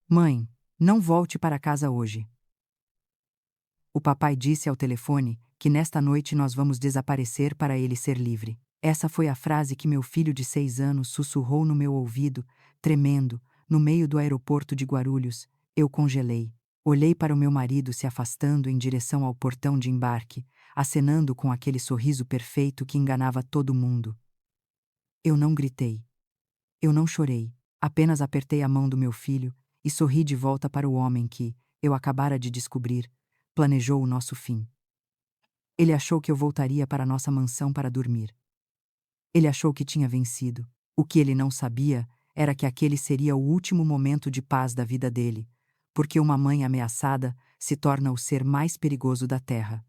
Mãe, não volte para casa hoje. O papai disse ao telefone que nesta noite nós vamos desaparecer para ele ser livre. Essa foi a frase que meu filho de 6 anos sussurrou no meu ouvido, tremendo, no meio do aeroporto de Guarulhos. Eu congelei. Olhei para o meu marido se afastando em direção ao portão de embarque, acenando com aquele sorriso perfeito que enganava todo mundo. Eu não gritei. Eu não chorei. Apenas apertei a mão do meu filho e sorri de volta para o homem que, eu acabara de descobrir, planejou o nosso fim. Ele achou que eu voltaria para nossa mansão para dormir. Ele achou que tinha vencido. O que ele não sabia era que aquele seria o último momento de paz da vida dele, porque uma mãe ameaçada se torna o ser mais perigoso da Terra.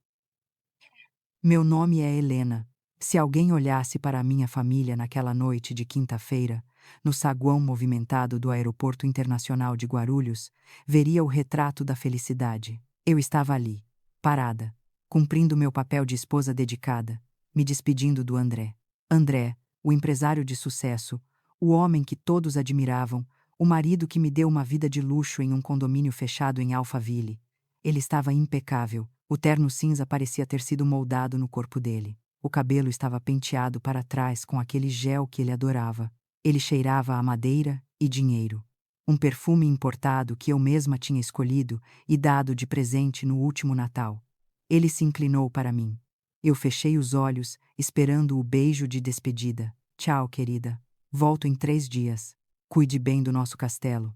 Meu nome é Helena. Se alguém olhasse para a minha família naquela noite de quinta-feira, no saguão movimentado do Aeroporto Internacional de Guarulhos, veria o retrato da felicidade. Eu estava ali, parada, cumprindo meu papel de esposa dedicada, me despedindo do André. André, o empresário de sucesso, o homem que todos admiravam, o marido que me deu uma vida de luxo em um condomínio fechado em Alphaville. Ele estava impecável, o terno cinza parecia ter sido moldado no corpo dele. O cabelo estava penteado para trás com aquele gel que ele adorava. Ele cheirava a madeira e dinheiro. Um perfume importado que eu mesma tinha escolhido e dado de presente no último Natal. Ele se inclinou para mim. Eu fechei os olhos, esperando o beijo de despedida. Tchau, querida. Volto em 3 dias. Cuide bem do nosso castelo.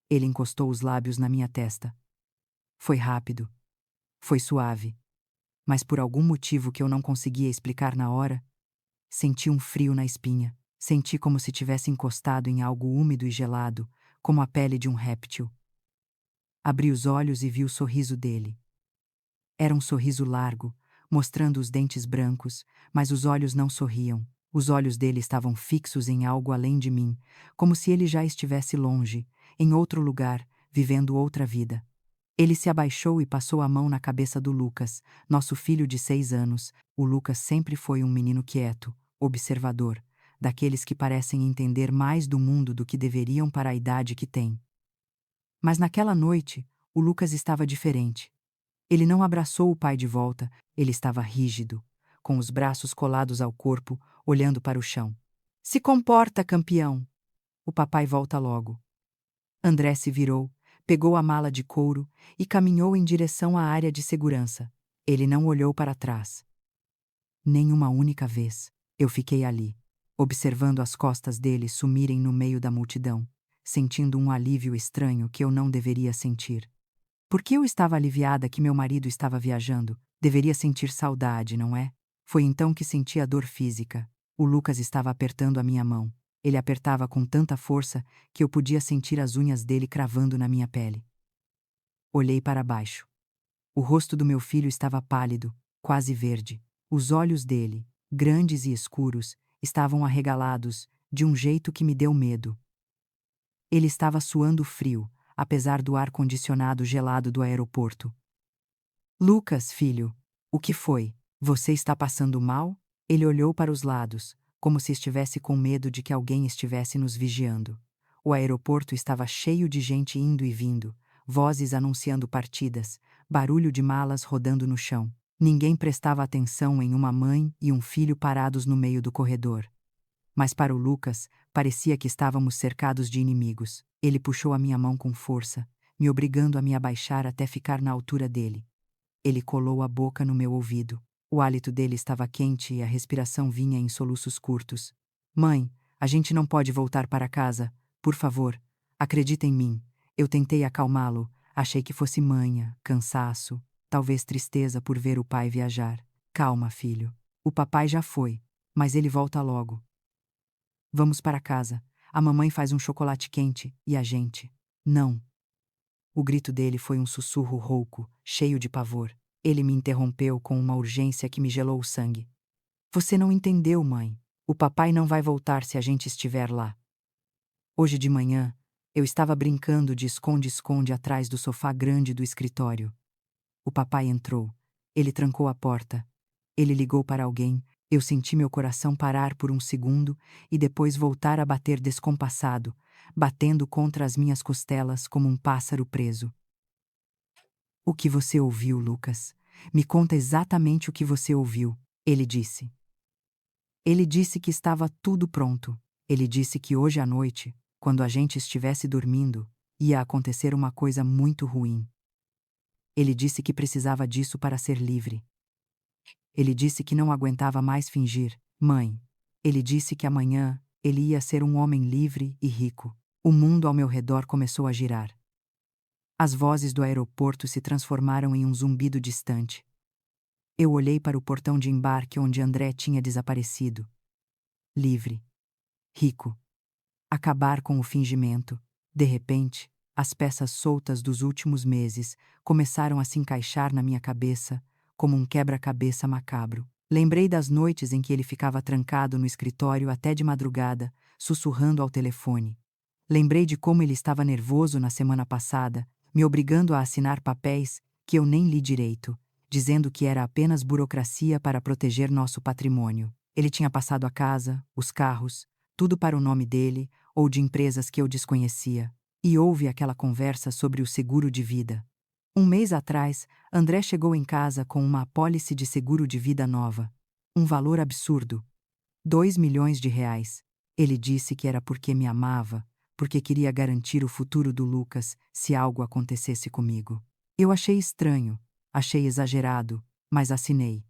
Ele encostou os lábios na minha testa. Foi rápido. Foi suave. Mas por algum motivo que eu não conseguia explicar na hora, senti um frio na espinha. Senti como se tivesse encostado em algo úmido e gelado, como a pele de um réptil. Abri os olhos e vi o sorriso dele. Era um sorriso largo, mostrando os dentes brancos, mas os olhos não sorriam. Os olhos dele estavam fixos em algo além de mim, como se ele já estivesse longe, em outro lugar, vivendo outra vida. Ele se abaixou e passou a mão na cabeça do Lucas, nosso filho de 6 anos. O Lucas sempre foi um menino quieto, observador, daqueles que parecem entender mais do mundo do que deveriam para a idade que tem. Mas naquela noite, o Lucas estava diferente. Ele não abraçou o pai de volta, ele estava rígido, com os braços colados ao corpo, olhando para o chão. Se comporta, campeão! O papai volta logo. André se virou, pegou a mala de couro e caminhou em direção à área de segurança. Ele não olhou para trás. Nem uma única vez. Eu fiquei ali, observando as costas dele sumirem no meio da multidão, sentindo um alívio estranho que eu não deveria sentir. Por que eu estava aliviada que meu marido estava viajando? Deveria sentir saudade, não é? Foi então que senti a dor física. O Lucas estava apertando a minha mão. Ele apertava com tanta força que eu podia sentir as unhas dele cravando na minha pele. Olhei para baixo. O rosto do meu filho estava pálido, quase verde. Os olhos dele, grandes e escuros, estavam arregalados, de um jeito que me deu medo. Ele estava suando frio, apesar do ar-condicionado gelado do aeroporto. Lucas, filho, o que foi? Você está passando mal? Ele olhou para os lados, como se estivesse com medo de que alguém estivesse nos vigiando. O aeroporto estava cheio de gente indo e vindo, vozes anunciando partidas, barulho de malas rodando no chão. Ninguém prestava atenção em uma mãe e um filho parados no meio do corredor. Mas para o Lucas, parecia que estávamos cercados de inimigos. Ele puxou a minha mão com força, me obrigando a me abaixar até ficar na altura dele. Ele colou a boca no meu ouvido. O hálito dele estava quente e a respiração vinha em soluços curtos. Mãe, a gente não pode voltar para casa. Por favor, acredita em mim. Eu tentei acalmá-lo. Achei que fosse manha, cansaço, talvez tristeza por ver o pai viajar. Calma, filho. O papai já foi, mas ele volta logo. Vamos para casa. A mamãe faz um chocolate quente e a gente. Não. O grito dele foi um sussurro rouco, cheio de pavor. Ele me interrompeu com uma urgência que me gelou o sangue. Você não entendeu, mãe. O papai não vai voltar se a gente estiver lá. Hoje de manhã, eu estava brincando de esconde-esconde atrás do sofá grande do escritório. O papai entrou. Ele trancou a porta. Ele ligou para alguém. Eu senti meu coração parar por um segundo e depois voltar a bater descompassado, batendo contra as minhas costelas como um pássaro preso. O que você ouviu, Lucas? Me conta exatamente o que você ouviu, ele disse. Ele disse que estava tudo pronto. Ele disse que hoje à noite, quando a gente estivesse dormindo, ia acontecer uma coisa muito ruim. Ele disse que precisava disso para ser livre. Ele disse que não aguentava mais fingir, mãe. Ele disse que amanhã ele ia ser um homem livre e rico. O mundo ao meu redor começou a girar. As vozes do aeroporto se transformaram em um zumbido distante. Eu olhei para o portão de embarque onde André tinha desaparecido. Livre. Rico. Acabar com o fingimento. De repente, as peças soltas dos últimos meses começaram a se encaixar na minha cabeça como um quebra-cabeça macabro. Lembrei das noites em que ele ficava trancado no escritório até de madrugada, sussurrando ao telefone. Lembrei de como ele estava nervoso na semana passada, me obrigando a assinar papéis que eu nem li direito, dizendo que era apenas burocracia para proteger nosso patrimônio. Ele tinha passado a casa, os carros, tudo para o nome dele ou de empresas que eu desconhecia. E houve aquela conversa sobre o seguro de vida. Um mês atrás, André chegou em casa com uma apólice de seguro de vida nova. Um valor absurdo. 2 milhões de reais. Ele disse que era porque me amava, porque queria garantir o futuro do Lucas se algo acontecesse comigo. Eu achei estranho, achei exagerado, mas assinei.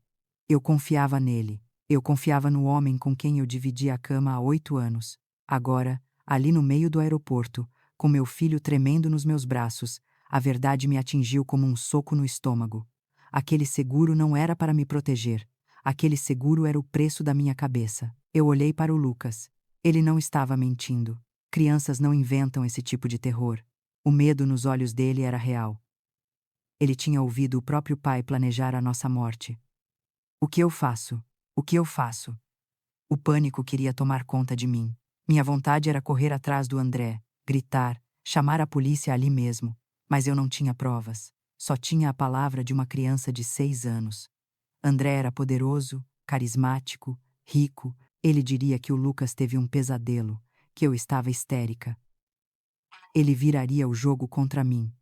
Eu confiava nele. Eu confiava no homem com quem eu dividia a cama há 8 anos. Agora, ali no meio do aeroporto, com meu filho tremendo nos meus braços, a verdade me atingiu como um soco no estômago. Aquele seguro não era para me proteger. Aquele seguro era o preço da minha cabeça. Eu olhei para o Lucas. Ele não estava mentindo. Crianças não inventam esse tipo de terror. O medo nos olhos dele era real. Ele tinha ouvido o próprio pai planejar a nossa morte. O que eu faço? O que eu faço? O pânico queria tomar conta de mim. Minha vontade era correr atrás do André, gritar, chamar a polícia ali mesmo. Mas eu não tinha provas. Só tinha a palavra de uma criança de 6 anos. André era poderoso, carismático, rico. Ele diria que o Lucas teve um pesadelo, que eu estava histérica. Ele viraria o jogo contra mim.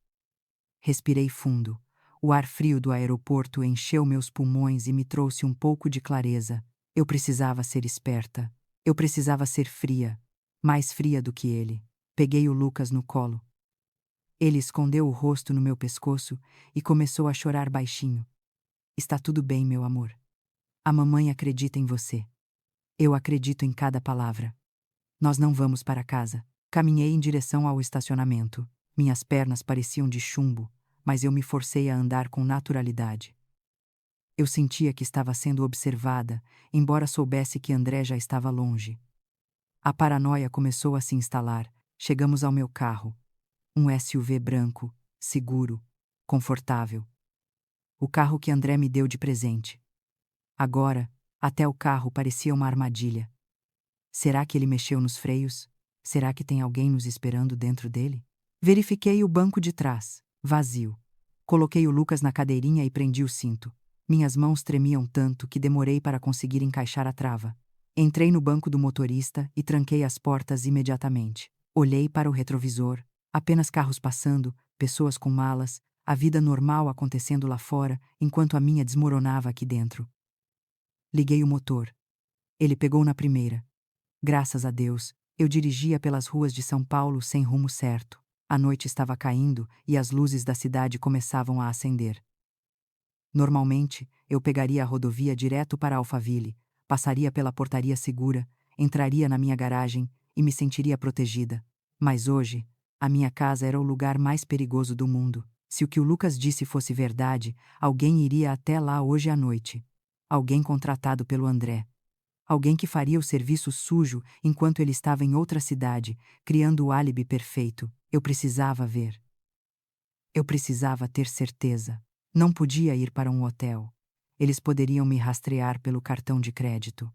Respirei fundo. O ar frio do aeroporto encheu meus pulmões e me trouxe um pouco de clareza. Eu precisava ser esperta. Eu precisava ser fria. Mais fria do que ele. Peguei o Lucas no colo. Ele escondeu o rosto no meu pescoço e começou a chorar baixinho. Está tudo bem, meu amor. A mamãe acredita em você. Eu acredito em cada palavra. Nós não vamos para casa. Caminhei em direção ao estacionamento. Minhas pernas pareciam de chumbo, mas eu me forcei a andar com naturalidade. Eu sentia que estava sendo observada, embora soubesse que André já estava longe. A paranoia começou a se instalar. Chegamos ao meu carro. Um SUV branco, seguro, confortável. O carro que André me deu de presente. Agora, até o carro parecia uma armadilha. Será que ele mexeu nos freios? Será que tem alguém nos esperando dentro dele? Verifiquei o banco de trás, vazio. Coloquei o Lucas na cadeirinha e prendi o cinto. Minhas mãos tremiam tanto que demorei para conseguir encaixar a trava. Entrei no banco do motorista e tranquei as portas imediatamente. Olhei para o retrovisor. Apenas carros passando, pessoas com malas, a vida normal acontecendo lá fora, enquanto a minha desmoronava aqui dentro. Liguei o motor. Ele pegou na primeira. Graças a Deus, eu dirigia pelas ruas de São Paulo sem rumo certo. A noite estava caindo e as luzes da cidade começavam a acender. Normalmente, eu pegaria a rodovia direto para Alphaville, passaria pela portaria segura, entraria na minha garagem e me sentiria protegida. Mas hoje, a minha casa era o lugar mais perigoso do mundo. Se o que o Lucas disse fosse verdade, alguém iria até lá hoje à noite. Alguém contratado pelo André. Alguém que faria o serviço sujo enquanto ele estava em outra cidade, criando o álibi perfeito. Eu precisava ver. Eu precisava ter certeza. Não podia ir para um hotel. Eles poderiam me rastrear pelo cartão de crédito.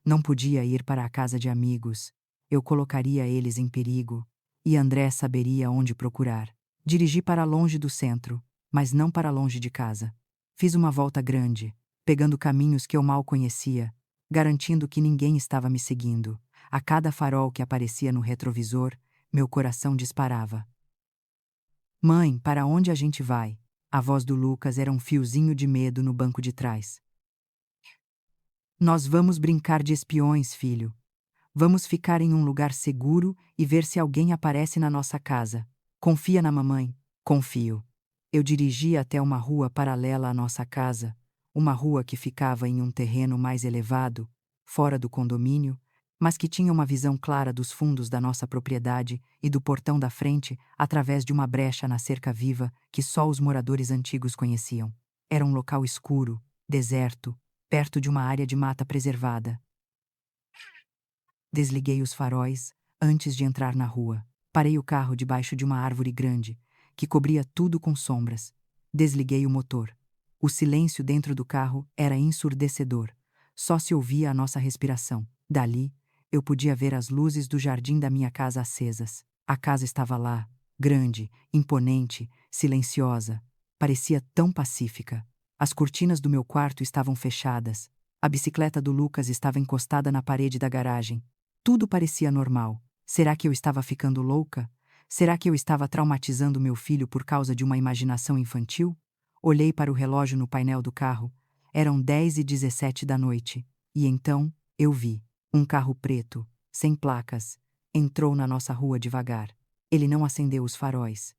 Não podia ir para a casa de amigos. Eu colocaria eles em perigo. E André saberia onde procurar. Dirigi para longe do centro, mas não para longe de casa. Fiz uma volta grande, pegando caminhos que eu mal conhecia, garantindo que ninguém estava me seguindo. A cada farol que aparecia no retrovisor, Meu coração disparava. Mãe, para onde a gente vai? A voz do Lucas era um fiozinho de medo no banco de trás. Nós vamos brincar de espiões, filho. Vamos ficar em um lugar seguro e ver se alguém aparece na nossa casa. Confia na mamãe? Confio. Eu dirigi até uma rua paralela à nossa casa, uma rua que ficava em um terreno mais elevado, fora do condomínio, mas que tinha uma visão clara dos fundos da nossa propriedade e do portão da frente através de uma brecha na cerca viva que só os moradores antigos conheciam. Era um local escuro, deserto, perto de uma área de mata preservada. Desliguei os faróis antes de entrar na rua. Parei o carro debaixo de uma árvore grande, que cobria tudo com sombras. Desliguei o motor. O silêncio dentro do carro era ensurdecedor. Só se ouvia a nossa respiração. Dali, eu podia ver as luzes do jardim da minha casa acesas. A casa estava lá, grande, imponente, silenciosa. Parecia tão pacífica. As cortinas do meu quarto estavam fechadas. A bicicleta do Lucas estava encostada na parede da garagem. Tudo parecia normal. Será que eu estava ficando louca? Será que eu estava traumatizando meu filho por causa de uma imaginação infantil? Olhei para o relógio no painel do carro. Eram 10h17 da noite. E então, eu vi. Um carro preto, sem placas, entrou na nossa rua devagar. Ele não acendeu os faróis.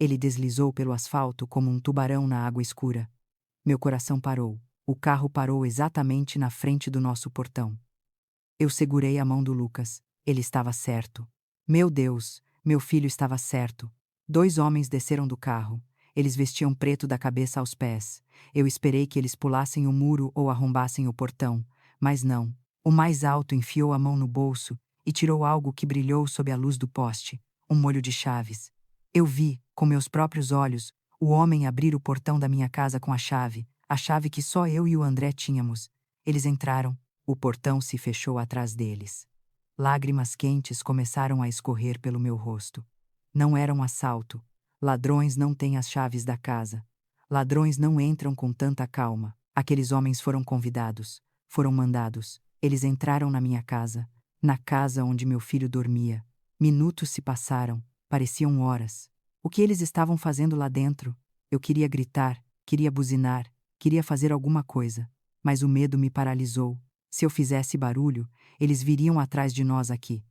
Ele deslizou pelo asfalto como um tubarão na água escura. Meu coração parou. O carro parou exatamente na frente do nosso portão. Eu segurei a mão do Lucas. Ele estava certo. Meu Deus, meu filho estava certo. 2 homens desceram do carro. Eles vestiam preto da cabeça aos pés. Eu esperei que eles pulassem o muro ou arrombassem o portão, mas não. O mais alto enfiou a mão no bolso e tirou algo que brilhou sob a luz do poste, um molho de chaves. Eu vi, com meus próprios olhos, o homem abrir o portão da minha casa com a chave que só eu e o André tínhamos. Eles entraram. O portão se fechou atrás deles. Lágrimas quentes começaram a escorrer pelo meu rosto. Não era um assalto. Ladrões não têm as chaves da casa. Ladrões não entram com tanta calma. Aqueles homens foram convidados. Foram mandados. Eles entraram na minha casa. Na casa onde meu filho dormia. Minutos se passaram. Pareciam horas. O que eles estavam fazendo lá dentro? Eu queria gritar, queria buzinar, queria fazer alguma coisa. Mas o medo me paralisou. Se eu fizesse barulho, eles viriam atrás de nós aqui.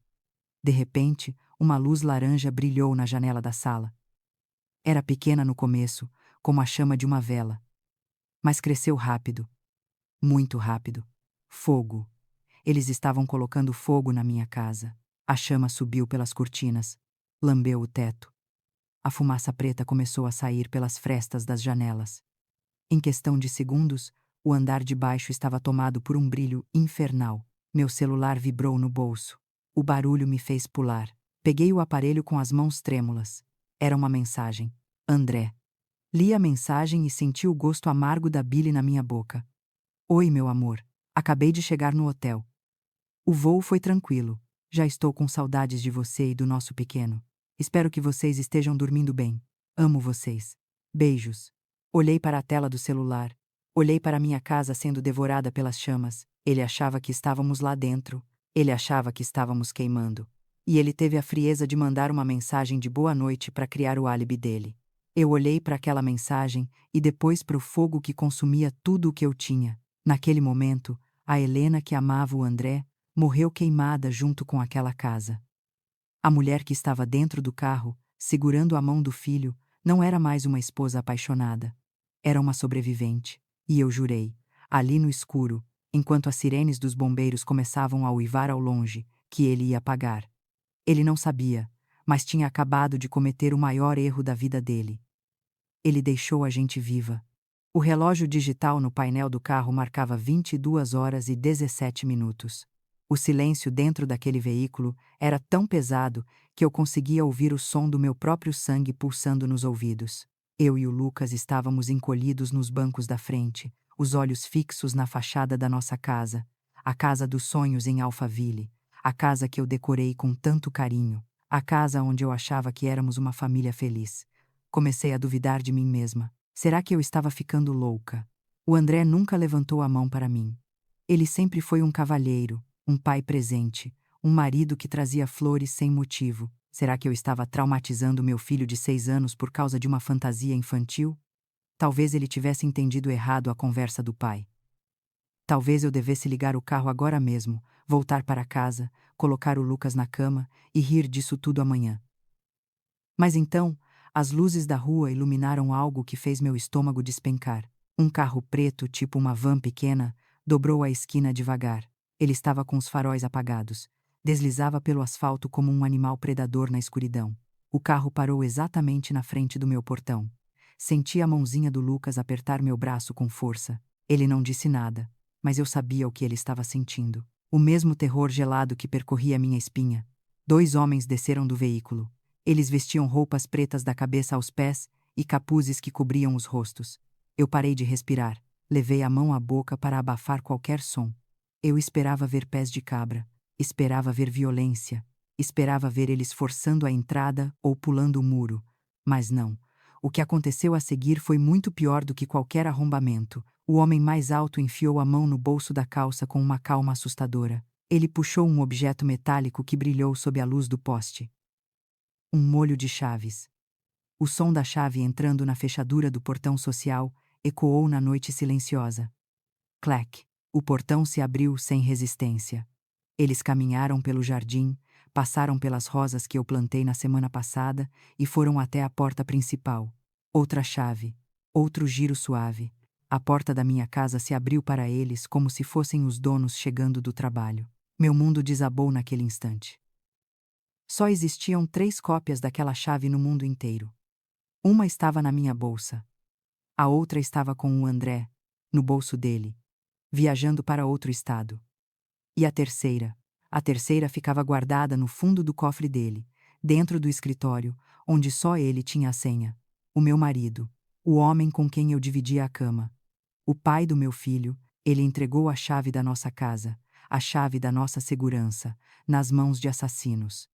De repente, uma luz laranja brilhou na janela da sala. Era pequena no começo, como a chama de uma vela. Mas cresceu rápido. Muito rápido. Fogo. Eles estavam colocando fogo na minha casa. A chama subiu pelas cortinas. Lambeu o teto. A fumaça preta começou a sair pelas frestas das janelas. Em questão de segundos, o andar de baixo estava tomado por um brilho infernal. Meu celular vibrou no bolso. O barulho me fez pular. Peguei o aparelho com as mãos trêmulas. Era uma mensagem. André. Li a mensagem e senti o gosto amargo da bile na minha boca. Oi, meu amor. Acabei de chegar no hotel. O voo foi tranquilo. Já estou com saudades de você e do nosso pequeno. Espero que vocês estejam dormindo bem. Amo vocês. Beijos. Olhei para a tela do celular. Olhei para minha casa sendo devorada pelas chamas. Ele achava que estávamos lá dentro. Ele achava que estávamos queimando. E ele teve a frieza de mandar uma mensagem de boa noite para criar o álibi dele. Eu olhei para aquela mensagem e depois para o fogo que consumia tudo o que eu tinha. Naquele momento, a Helena que amava o André morreu queimada junto com aquela casa. A mulher que estava dentro do carro, segurando a mão do filho, não era mais uma esposa apaixonada. Era uma sobrevivente. E eu jurei, ali no escuro, enquanto as sirenes dos bombeiros começavam a uivar ao longe, que ele ia pagar. Ele não sabia, mas tinha acabado de cometer o maior erro da vida dele. Ele deixou a gente viva. O relógio digital no painel do carro marcava 22h17. O silêncio dentro daquele veículo era tão pesado que eu conseguia ouvir o som do meu próprio sangue pulsando nos ouvidos. Eu e o Lucas estávamos encolhidos nos bancos da frente, os olhos fixos na fachada da nossa casa, a casa dos sonhos em Alphaville, a casa que eu decorei com tanto carinho, a casa onde eu achava que éramos uma família feliz. Comecei a duvidar de mim mesma. Será que eu estava ficando louca? O André nunca levantou a mão para mim. Ele sempre foi um cavalheiro, um pai presente, um marido que trazia flores sem motivo. Será que eu estava traumatizando meu filho de 6 anos por causa de uma fantasia infantil? Talvez ele tivesse entendido errado a conversa do pai. Talvez eu devesse ligar o carro agora mesmo, voltar para casa, colocar o Lucas na cama e rir disso tudo amanhã. Mas então, as luzes da rua iluminaram algo que fez meu estômago despencar. Um carro preto, tipo uma van pequena, dobrou a esquina devagar. Ele estava com os faróis apagados. Deslizava pelo asfalto como um animal predador na escuridão. O carro parou exatamente na frente do meu portão. Senti a mãozinha do Lucas apertar meu braço com força. Ele não disse nada, mas eu sabia o que ele estava sentindo. O mesmo terror gelado que percorria minha espinha. 2 homens desceram do veículo. Eles vestiam roupas pretas da cabeça aos pés e capuzes que cobriam os rostos. Eu parei de respirar, levei a mão à boca para abafar qualquer som. Eu esperava ver pés de cabra, esperava ver violência, esperava ver eles forçando a entrada ou pulando o muro. Mas não. O que aconteceu a seguir foi muito pior do que qualquer arrombamento. O homem mais alto enfiou a mão no bolso da calça com uma calma assustadora. Ele puxou um objeto metálico que brilhou sob a luz do poste. Um molho de chaves. O som da chave entrando na fechadura do portão social ecoou na noite silenciosa. Clac! O portão se abriu sem resistência. Eles caminharam pelo jardim, passaram pelas rosas que eu plantei na semana passada e foram até a porta principal. Outra chave. Outro giro suave. A porta da minha casa se abriu para eles como se fossem os donos chegando do trabalho. Meu mundo desabou naquele instante. Só existiam 3 cópias daquela chave no mundo inteiro. Uma estava na minha bolsa. A outra estava com o André, no bolso dele, viajando para outro estado. E a terceira ficava guardada no fundo do cofre dele, dentro do escritório, onde só ele tinha a senha. O meu marido, o homem com quem eu dividia a cama. O pai do meu filho, ele entregou a chave da nossa casa, a chave da nossa segurança, nas mãos de assassinos.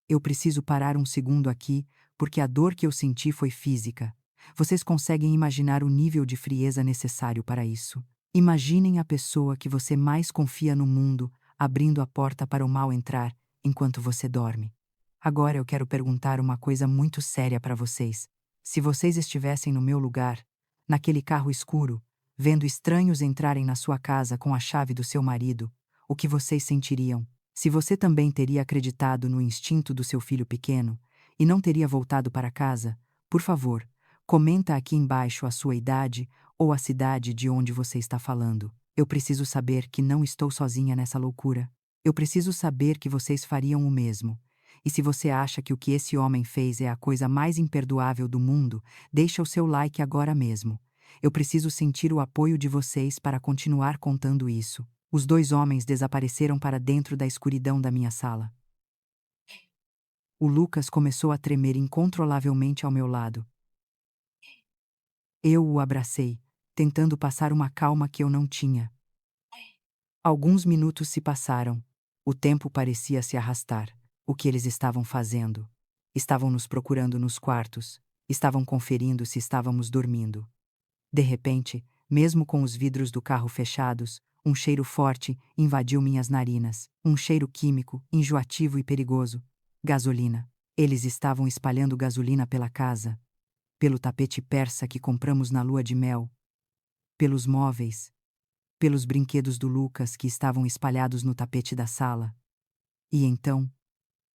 Eu preciso parar um segundo aqui, porque a dor que eu senti foi física. Vocês conseguem imaginar o nível de frieza necessário para isso? Imaginem a pessoa que você mais confia no mundo abrindo a porta para o mal entrar enquanto você dorme. Agora eu quero perguntar uma coisa muito séria para vocês. Se vocês estivessem no meu lugar, naquele carro escuro, vendo estranhos entrarem na sua casa com a chave do seu marido, o que vocês sentiriam? Se você também teria acreditado no instinto do seu filho pequeno e não teria voltado para casa, por favor, comenta aqui embaixo a sua idade ou a cidade de onde você está falando. Eu preciso saber que não estou sozinha nessa loucura. Eu preciso saber que vocês fariam o mesmo. E se você acha que o que esse homem fez é a coisa mais imperdoável do mundo, deixa o seu like agora mesmo. Eu preciso sentir o apoio de vocês para continuar contando isso. Os 2 homens desapareceram para dentro da escuridão da minha sala. O Lucas começou a tremer incontrolavelmente ao meu lado. Eu o abracei, tentando passar uma calma que eu não tinha. Alguns minutos se passaram. O tempo parecia se arrastar. O que eles estavam fazendo? Estavam nos procurando nos quartos. Estavam conferindo se estávamos dormindo. De repente, mesmo com os vidros do carro fechados, um cheiro forte invadiu minhas narinas. Um cheiro químico, enjoativo e perigoso. Gasolina. Eles estavam espalhando gasolina pela casa. Pelo tapete persa que compramos na lua de mel. Pelos móveis. Pelos brinquedos do Lucas que estavam espalhados no tapete da sala. E então,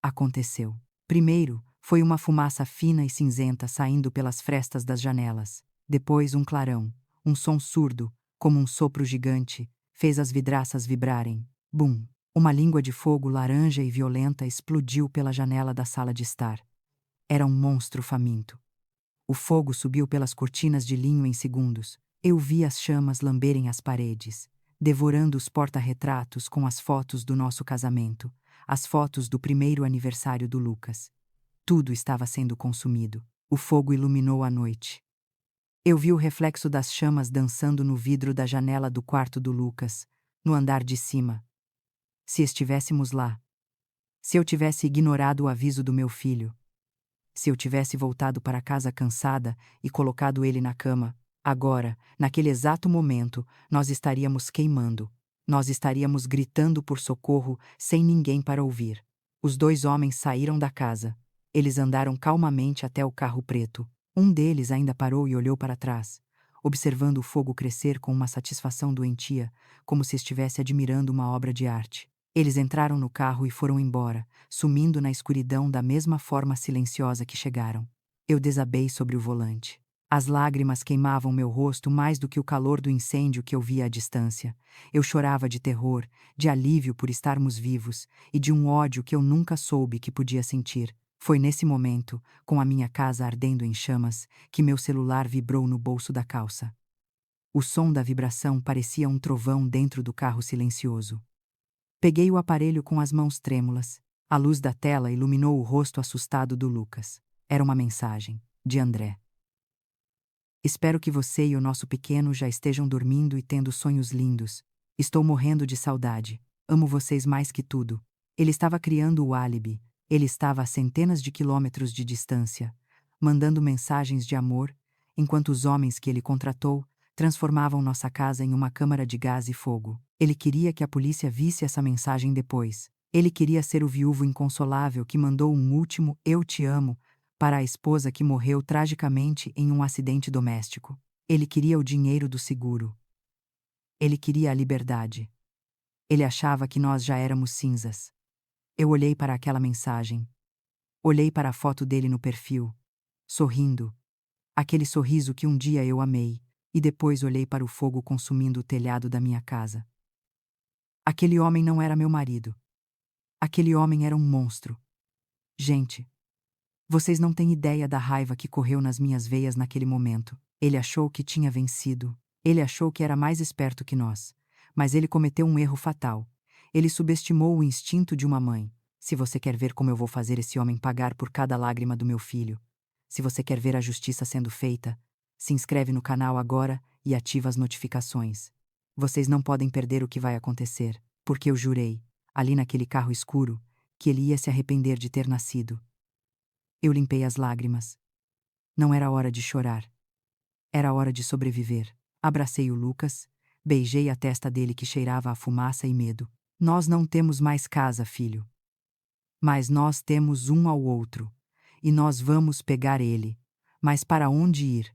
aconteceu. Primeiro, foi uma fumaça fina e cinzenta saindo pelas frestas das janelas. Depois, um clarão. Um som surdo, como um sopro gigante, fez as vidraças vibrarem. Bum! Uma língua de fogo laranja e violenta explodiu pela janela da sala de estar. Era um monstro faminto. O fogo subiu pelas cortinas de linho em segundos. Eu vi as chamas lamberem as paredes, devorando os porta-retratos com as fotos do nosso casamento, as fotos do primeiro aniversário do Lucas. Tudo estava sendo consumido. O fogo iluminou a noite. Eu vi o reflexo das chamas dançando no vidro da janela do quarto do Lucas, no andar de cima. Se estivéssemos lá. Se eu tivesse ignorado o aviso do meu filho. Se eu tivesse voltado para casa cansada e colocado ele na cama, agora, naquele exato momento, nós estaríamos queimando. Nós estaríamos gritando por socorro sem ninguém para ouvir. Os 2 homens saíram da casa. Eles andaram calmamente até o carro preto. Um deles ainda parou e olhou para trás, observando o fogo crescer com uma satisfação doentia, como se estivesse admirando uma obra de arte. Eles entraram no carro e foram embora, sumindo na escuridão da mesma forma silenciosa que chegaram. Eu desabei sobre o volante. As lágrimas queimavam meu rosto mais do que o calor do incêndio que eu via à distância. Eu chorava de terror, de alívio por estarmos vivos e de um ódio que eu nunca soube que podia sentir. Foi nesse momento, com a minha casa ardendo em chamas, que meu celular vibrou no bolso da calça. O som da vibração parecia um trovão dentro do carro silencioso. Peguei o aparelho com as mãos trêmulas. A luz da tela iluminou o rosto assustado do Lucas. Era uma mensagem, de André. Espero que você e o nosso pequeno já estejam dormindo e tendo sonhos lindos. Estou morrendo de saudade. Amo vocês mais que tudo. Ele estava criando o álibi. Ele estava a centenas de quilômetros de distância, mandando mensagens de amor, enquanto os homens que ele contratou transformavam nossa casa em uma câmara de gás e fogo. Ele queria que a polícia visse essa mensagem depois. Ele queria ser o viúvo inconsolável que mandou um último "eu te amo" para a esposa que morreu tragicamente em um acidente doméstico. Ele queria o dinheiro do seguro. Ele queria a liberdade. Ele achava que nós já éramos cinzas. Eu olhei para aquela mensagem. Olhei para a foto dele no perfil, sorrindo. Aquele sorriso que um dia eu amei, e depois olhei para o fogo consumindo o telhado da minha casa. Aquele homem não era meu marido. Aquele homem era um monstro. Gente, vocês não têm ideia da raiva que correu nas minhas veias naquele momento. Ele achou que tinha vencido. Ele achou que era mais esperto que nós. Mas ele cometeu um erro fatal. Ele subestimou o instinto de uma mãe. Se você quer ver como eu vou fazer esse homem pagar por cada lágrima do meu filho, se você quer ver a justiça sendo feita, se inscreve no canal agora e ativa as notificações. Vocês não podem perder o que vai acontecer, porque eu jurei, ali naquele carro escuro, que ele ia se arrepender de ter nascido. Eu limpei as lágrimas. Não era hora de chorar. Era hora de sobreviver. Abracei o Lucas, beijei a testa dele que cheirava a fumaça e medo. Nós não temos mais casa, filho. Mas nós temos um ao outro. E nós vamos pegar ele. Mas para onde ir?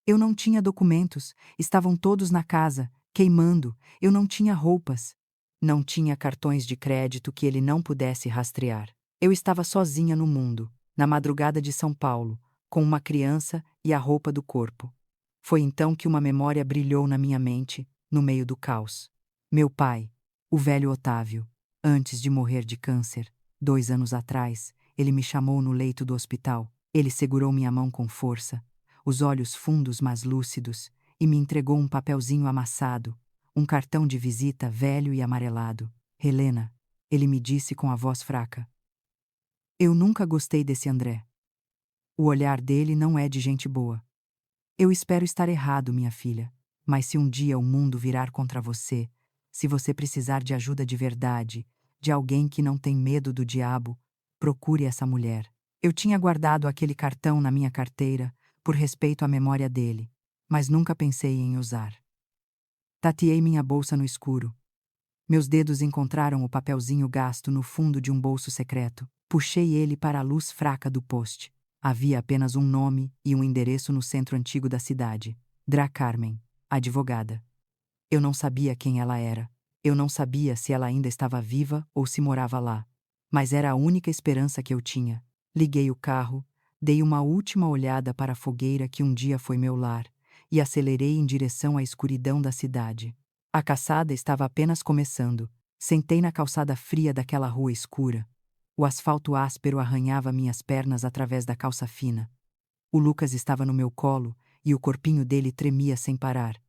Eu não tinha documentos, estavam todos na casa, queimando, eu não tinha roupas. Não tinha cartões de crédito que ele não pudesse rastrear. Eu estava sozinha no mundo, na madrugada de São Paulo, com uma criança e a roupa do corpo. Foi então que uma memória brilhou na minha mente, no meio do caos. Meu pai, o velho Otávio, antes de morrer de câncer, 2 anos atrás, ele me chamou no leito do hospital. Ele segurou minha mão com força, os olhos fundos mas lúcidos, e me entregou um papelzinho amassado, um cartão de visita velho e amarelado. Helena, ele me disse com a voz fraca. Eu nunca gostei desse André. O olhar dele não é de gente boa. Eu espero estar errado, minha filha, mas se um dia o mundo virar contra você, se você precisar de ajuda de verdade, de alguém que não tem medo do diabo, procure essa mulher. Eu tinha guardado aquele cartão na minha carteira, por respeito à memória dele, mas nunca pensei em usar. Tateei minha bolsa no escuro. Meus dedos encontraram o papelzinho gasto no fundo de um bolso secreto. Puxei ele para a luz fraca do poste. Havia apenas um nome e um endereço no centro antigo da cidade. Dra Carmen, advogada. Eu não sabia quem ela era. Eu não sabia se ela ainda estava viva ou se morava lá. Mas era a única esperança que eu tinha. Liguei o carro, dei uma última olhada para a fogueira que um dia foi meu lar, e acelerei em direção à escuridão da cidade. A caçada estava apenas começando. Sentei na calçada fria daquela rua escura. O asfalto áspero arranhava minhas pernas através da calça fina. O Lucas estava no meu colo e o corpinho dele tremia sem parar.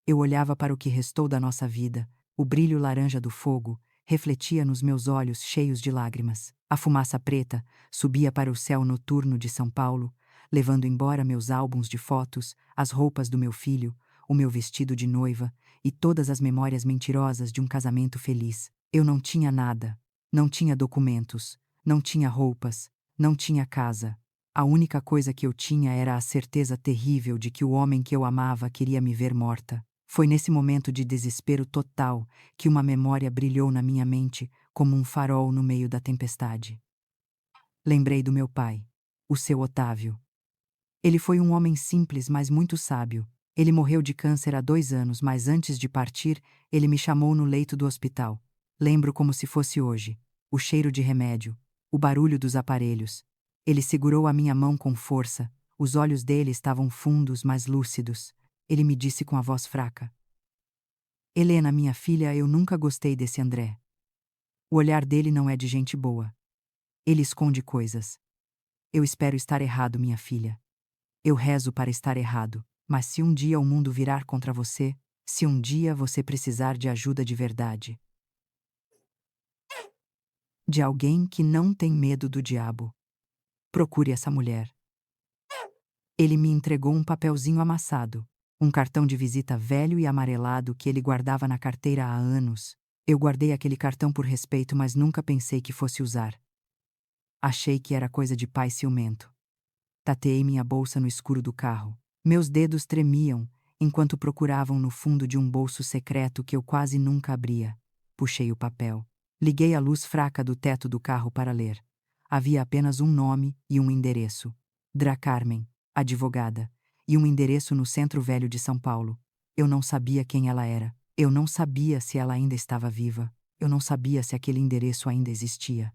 Eu olhava para o que restou da nossa vida. O brilho laranja do fogo refletia nos meus olhos cheios de lágrimas. A fumaça preta subia para o céu noturno de São Paulo, levando embora meus álbuns de fotos, as roupas do meu filho, o meu vestido de noiva e todas as memórias mentirosas de um casamento feliz. Eu não tinha nada. Não tinha documentos, não tinha roupas, não tinha casa. A única coisa que eu tinha era a certeza terrível de que o homem que eu amava queria me ver morta. Foi nesse momento de desespero total que uma memória brilhou na minha mente, como um farol no meio da tempestade. Lembrei do meu pai, o seu Otávio. Ele foi um homem simples, mas muito sábio. Ele morreu de câncer há 2 anos, mas antes de partir, ele me chamou no leito do hospital. Lembro como se fosse hoje. O cheiro de remédio, o barulho dos aparelhos. Ele segurou a minha mão com força. Os olhos dele estavam fundos, mas lúcidos. Ele me disse com a voz fraca: Helena, minha filha, eu nunca gostei desse André. O olhar dele não é de gente boa. Ele esconde coisas. Eu espero estar errado, minha filha. Eu rezo para estar errado, mas se um dia o mundo virar contra você, se um dia você precisar de ajuda de verdade, de alguém que não tem medo do diabo, procure essa mulher. Ele me entregou um papelzinho amassado, um cartão de visita velho e amarelado que ele guardava na carteira há anos. Eu guardei aquele cartão por respeito, mas nunca pensei que fosse usar. Achei que era coisa de pai ciumento. Tateei minha bolsa no escuro do carro. Meus dedos tremiam, enquanto procuravam no fundo de um bolso secreto que eu quase nunca abria. Puxei o papel. Liguei a luz fraca do teto do carro para ler. Havia apenas um nome e um endereço. Dra Carmen, advogada, e um endereço no Centro Velho de São Paulo. Eu não sabia quem ela era. Eu não sabia se ela ainda estava viva. Eu não sabia se aquele endereço ainda existia.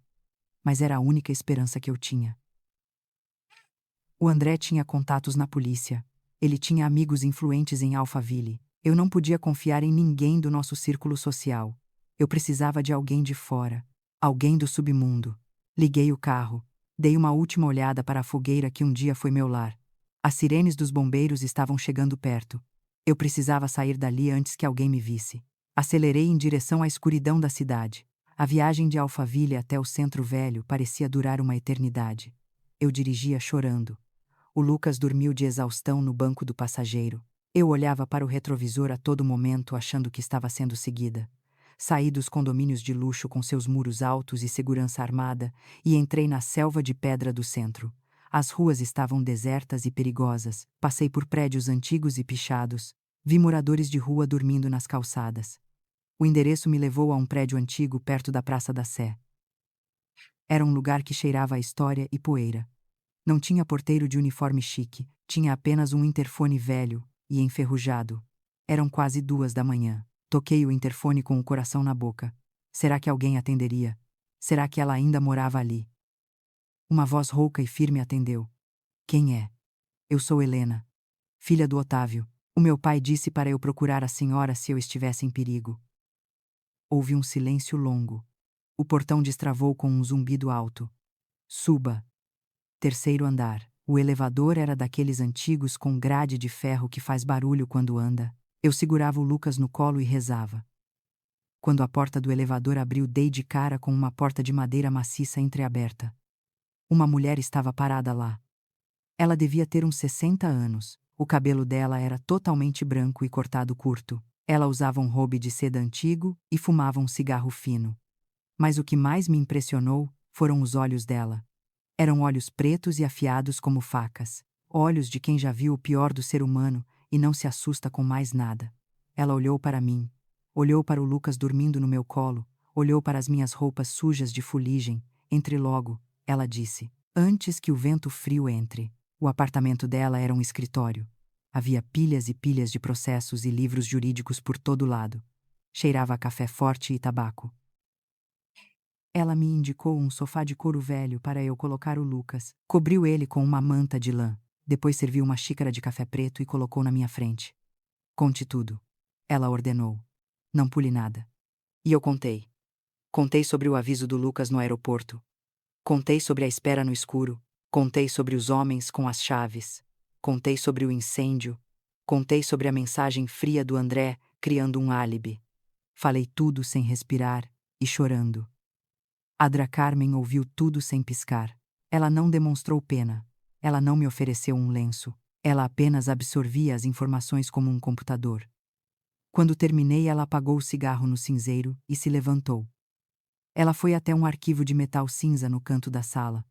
Mas era a única esperança que eu tinha. O André tinha contatos na polícia. Ele tinha amigos influentes em Alphaville. Eu não podia confiar em ninguém do nosso círculo social. Eu precisava de alguém de fora. Alguém do submundo. Liguei o carro. Dei uma última olhada para a fogueira que um dia foi meu lar. As sirenes dos bombeiros estavam chegando perto. Eu precisava sair dali antes que alguém me visse. Acelerei em direção à escuridão da cidade. A viagem de Alphaville até o Centro Velho parecia durar uma eternidade. Eu dirigia chorando. O Lucas dormiu de exaustão no banco do passageiro. Eu olhava para o retrovisor a todo momento, achando que estava sendo seguida. Saí dos condomínios de luxo com seus muros altos e segurança armada e entrei na selva de pedra do centro. As ruas estavam desertas e perigosas. Passei por prédios antigos e pichados. Vi moradores de rua dormindo nas calçadas. O endereço me levou a um prédio antigo perto da Praça da Sé. Era um lugar que cheirava a história e poeira. Não tinha porteiro de uniforme chique, tinha apenas um interfone velho e enferrujado. Eram quase 2 da manhã. Toquei o interfone com o coração na boca. Será que alguém atenderia? Será que ela ainda morava ali? Uma voz rouca e firme atendeu. Quem é? Eu sou Helena, filha do Otávio. O meu pai disse para eu procurar a senhora se eu estivesse em perigo. Houve um silêncio longo. O portão destravou com um zumbido alto. Suba. Terceiro andar. O elevador era daqueles antigos com grade de ferro que faz barulho quando anda. Eu segurava o Lucas no colo e rezava. Quando a porta do elevador abriu, dei de cara com uma porta de madeira maciça entreaberta. Uma mulher estava parada lá. Ela devia ter uns 60 anos. O cabelo dela era totalmente branco e cortado curto. Ela usava um robe de seda antigo e fumava um cigarro fino. Mas o que mais me impressionou foram os olhos dela. Eram olhos pretos e afiados como facas. Olhos de quem já viu o pior do ser humano e não se assusta com mais nada. Ela olhou para mim. Olhou para o Lucas dormindo no meu colo. Olhou para as minhas roupas sujas de fuligem. Entre logo, ela disse: antes que o vento frio entre. O apartamento dela era um escritório. Havia pilhas e pilhas de processos e livros jurídicos por todo lado. Cheirava a café forte e tabaco. Ela me indicou um sofá de couro velho para eu colocar o Lucas. Cobriu ele com uma manta de lã. Depois serviu uma xícara de café preto e colocou na minha frente. Conte tudo. Ela ordenou. Não pule nada. E eu contei. Contei sobre o aviso do Lucas no aeroporto. Contei sobre a espera no escuro. Contei sobre os homens com as chaves. Contei sobre o incêndio. Contei sobre a mensagem fria do André criando um álibi. Falei tudo sem respirar e chorando. A Dra Carmen ouviu tudo sem piscar. Ela não demonstrou pena. Ela não me ofereceu um lenço. Ela apenas absorvia as informações como um computador. Quando terminei, ela apagou o cigarro no cinzeiro e se levantou. Ela foi até um arquivo de metal cinza no canto da sala.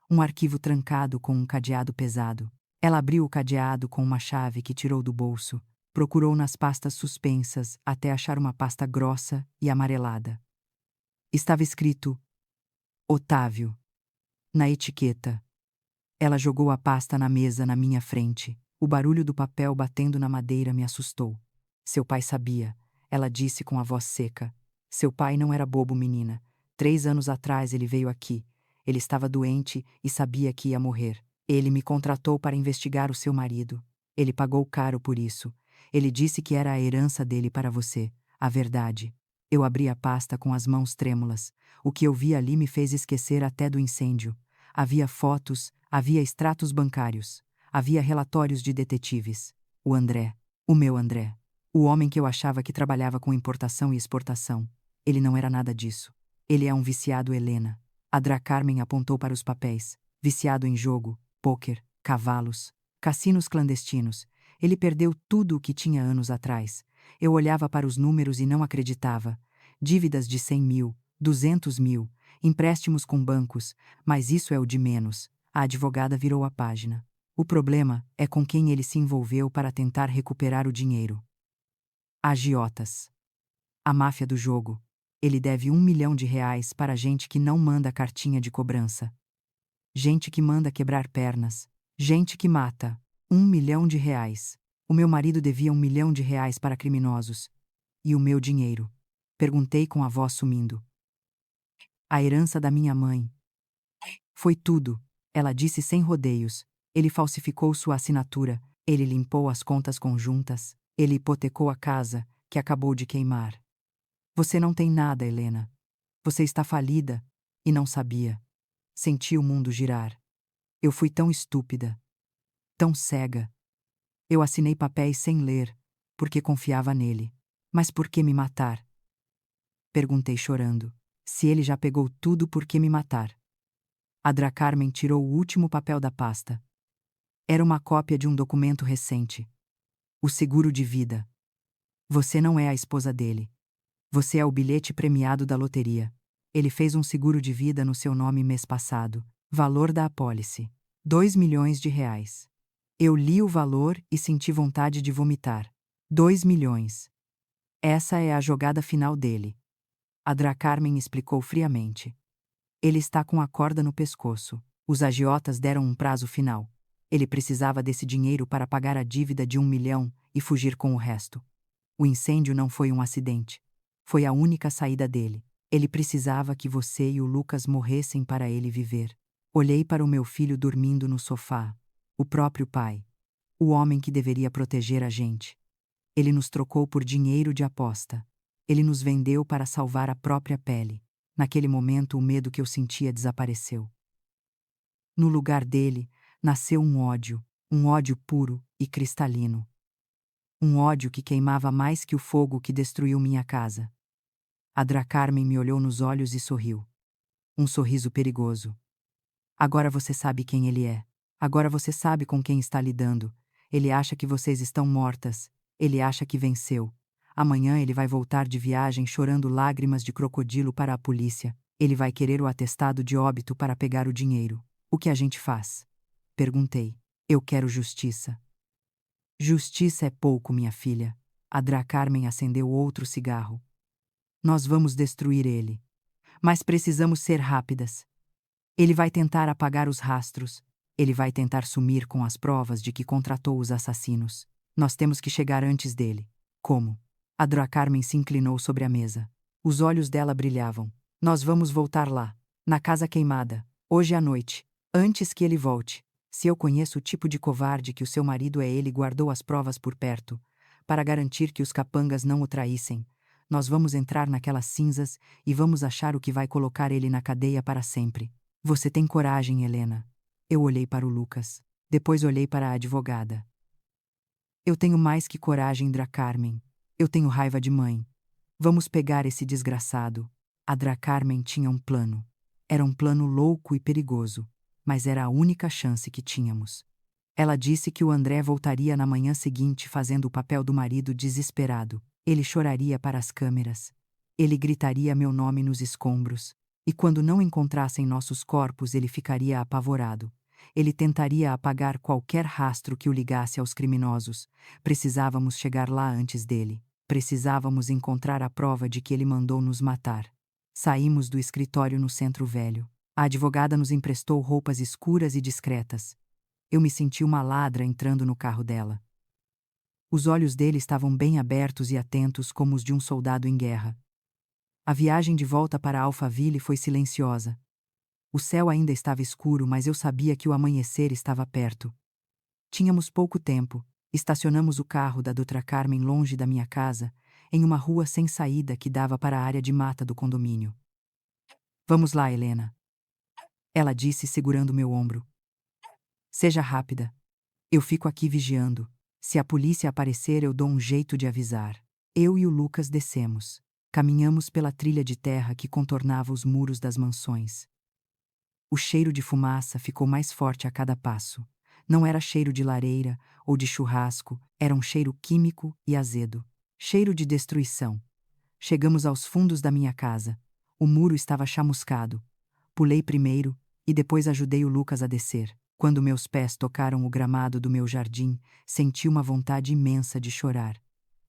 Um arquivo trancado com um cadeado pesado. Ela abriu o cadeado com uma chave que tirou do bolso. Procurou nas pastas suspensas até achar uma pasta grossa e amarelada. Estava escrito Otávio na etiqueta. Ela jogou a pasta na mesa na minha frente. O barulho do papel batendo na madeira me assustou. Seu pai sabia, ela disse com a voz seca. Seu pai não era bobo, menina. 3 anos atrás ele veio aqui. Ele estava doente e sabia que ia morrer. Ele me contratou para investigar o seu marido. Ele pagou caro por isso. Ele disse que era a herança dele para você, a verdade. Eu abri a pasta com as mãos trêmulas. O que eu vi ali me fez esquecer até do incêndio. Havia fotos, havia extratos bancários, havia relatórios de detetives. O André, o meu André, o homem que eu achava que trabalhava com importação e exportação. Ele não era nada disso. Ele é um viciado, Helena. A Dra Carmen apontou para os papéis. Viciado em jogo, pôquer, cavalos, cassinos clandestinos. Ele perdeu tudo o que tinha anos atrás. Eu olhava para os números e não acreditava. Dívidas de 100 mil, 200 mil, empréstimos com bancos, mas isso é o de menos. A advogada virou a página. O problema é com quem ele se envolveu para tentar recuperar o dinheiro. Agiotas. A máfia do jogo. Ele deve R$ 1 milhão para gente que não manda cartinha de cobrança. Gente que manda quebrar pernas. Gente que mata. R$ 1 milhão. O meu marido devia R$ 1 milhão para criminosos. E o meu dinheiro? Perguntei com a voz sumindo. A herança da minha mãe. Foi tudo, ela disse sem rodeios. Ele falsificou sua assinatura, ele limpou as contas conjuntas, ele hipotecou a casa, que acabou de queimar. Você não tem nada, Helena. Você está falida, e não sabia. Senti o mundo girar. Eu fui tão estúpida, tão cega. Eu assinei papéis sem ler, porque confiava nele. Mas por que me matar? Perguntei chorando. Se ele já pegou tudo, por que me matar? A Dra Carmen tirou o último papel da pasta. Era uma cópia de um documento recente. O seguro de vida. Você não é a esposa dele. Você é o bilhete premiado da loteria. Ele fez um seguro de vida no seu nome mês passado. Valor da apólice: R$ 2 milhões. Eu li o valor e senti vontade de vomitar. 2 milhões. Essa é a jogada final dele. A Dra Carmen explicou friamente. Ele está com a corda no pescoço. Os agiotas deram um prazo final. Ele precisava desse dinheiro para pagar a dívida de R$ 1 milhão e fugir com o resto. O incêndio não foi um acidente. Foi a única saída dele. Ele precisava que você e o Lucas morressem para ele viver. Olhei para o meu filho dormindo no sofá. O próprio pai. O homem que deveria proteger a gente. Ele nos trocou por dinheiro de aposta. Ele nos vendeu para salvar a própria pele. Naquele momento, o medo que eu sentia desapareceu. No lugar dele, nasceu um ódio puro e cristalino. Um ódio que queimava mais que o fogo que destruiu minha casa. A Dra Carmen me olhou nos olhos e sorriu. Um sorriso perigoso. Agora você sabe quem ele é. Agora você sabe com quem está lidando. Ele acha que vocês estão mortas. Ele acha que venceu. Amanhã ele vai voltar de viagem chorando lágrimas de crocodilo para a polícia. Ele vai querer o atestado de óbito para pegar o dinheiro. O que a gente faz? Perguntei. Eu quero justiça. Justiça é pouco, minha filha. A Dra Carmen acendeu outro cigarro. Nós vamos destruir ele. Mas precisamos ser rápidas. Ele vai tentar apagar os rastros. Ele vai tentar sumir com as provas de que contratou os assassinos. Nós temos que chegar antes dele. Como? A Dra Carmen se inclinou sobre a mesa. Os olhos dela brilhavam. Nós vamos voltar lá, na casa queimada, hoje à noite, antes que ele volte. Se eu conheço o tipo de covarde que o seu marido é, ele guardou as provas por perto, para garantir que os capangas não o traíssem. Nós vamos entrar naquelas cinzas e vamos achar o que vai colocar ele na cadeia para sempre. Você tem coragem, Helena. Eu olhei para o Lucas. Depois olhei para a advogada. Eu tenho mais que coragem, Dra Carmen. Eu tenho raiva de mãe. Vamos pegar esse desgraçado. A Dra Carmen tinha um plano. Era um plano louco e perigoso, mas era a única chance que tínhamos. Ela disse que o André voltaria na manhã seguinte fazendo o papel do marido desesperado. Ele choraria para as câmeras. Ele gritaria meu nome nos escombros. E quando não encontrassem nossos corpos, ele ficaria apavorado. Ele tentaria apagar qualquer rastro que o ligasse aos criminosos. Precisávamos chegar lá antes dele. Precisávamos encontrar a prova de que ele mandou nos matar. Saímos do escritório no Centro Velho. A advogada nos emprestou roupas escuras e discretas. Eu me senti uma ladra entrando no carro dela. Os olhos dele estavam bem abertos e atentos como os de um soldado em guerra. A viagem de volta para Alphaville foi silenciosa. O céu ainda estava escuro, mas eu sabia que o amanhecer estava perto. Tínhamos pouco tempo. Estacionamos o carro da Dutra Carmen longe da minha casa, em uma rua sem saída que dava para a área de mata do condomínio. Vamos lá, Helena. Ela disse segurando meu ombro. Seja rápida. Eu fico aqui vigiando. Se a polícia aparecer, eu dou um jeito de avisar. Eu e o Lucas descemos. Caminhamos pela trilha de terra que contornava os muros das mansões. O cheiro de fumaça ficou mais forte a cada passo. Não era cheiro de lareira ou de churrasco, era um cheiro químico e azedo. Cheiro de destruição. Chegamos aos fundos da minha casa. O muro estava chamuscado. Pulei primeiro e depois ajudei o Lucas a descer. Quando meus pés tocaram o gramado do meu jardim, senti uma vontade imensa de chorar.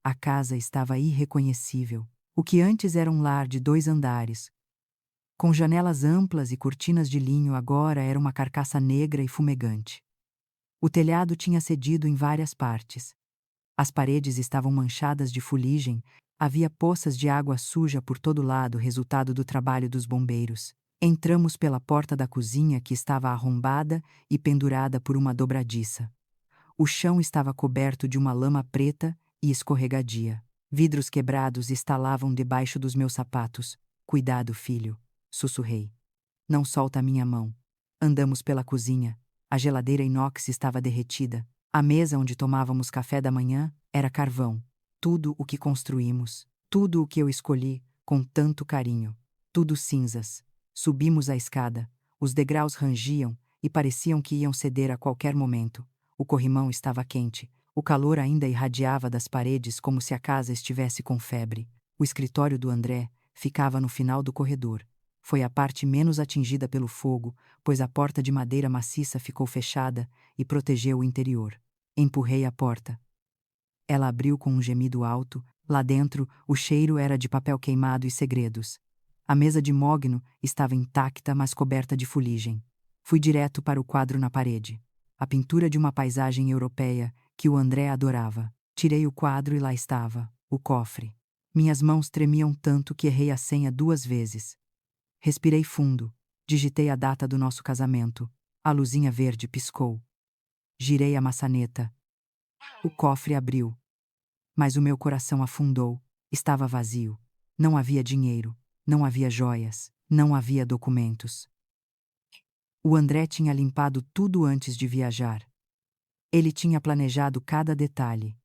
A casa estava irreconhecível. O que antes era um lar de 2 andares, com janelas amplas e cortinas de linho, agora era uma carcaça negra e fumegante. O telhado tinha cedido em várias partes. As paredes estavam manchadas de fuligem, havia poças de água suja por todo lado, resultado do trabalho dos bombeiros. Entramos pela porta da cozinha, que estava arrombada e pendurada por uma dobradiça. O chão estava coberto de uma lama preta e escorregadia. Vidros quebrados estalavam debaixo dos meus sapatos. Cuidado, filho, sussurrei. Não solta a minha mão. Andamos pela cozinha. A geladeira inox estava derretida. A mesa onde tomávamos café da manhã era carvão. Tudo o que construímos, tudo o que eu escolhi, com tanto carinho. Tudo cinzas. Subimos a escada. Os degraus rangiam e pareciam que iam ceder a qualquer momento. O corrimão estava quente. O calor ainda irradiava das paredes como se a casa estivesse com febre. O escritório do André ficava no final do corredor. Foi a parte menos atingida pelo fogo, pois a porta de madeira maciça ficou fechada e protegeu o interior. Empurrei a porta. Ela abriu com um gemido alto. Lá dentro, o cheiro era de papel queimado e segredos. A mesa de mogno estava intacta, mas coberta de fuligem. Fui direto para o quadro na parede. A pintura de uma paisagem europeia que o André adorava. Tirei o quadro e lá estava, o cofre. Minhas mãos tremiam tanto que errei a senha 2 vezes. Respirei fundo. Digitei a data do nosso casamento. A luzinha verde piscou. Girei a maçaneta. O cofre abriu. Mas o meu coração afundou. Estava vazio. Não havia dinheiro. Não havia joias. Não havia documentos. O André tinha limpado tudo antes de viajar. Ele tinha planejado cada detalhe.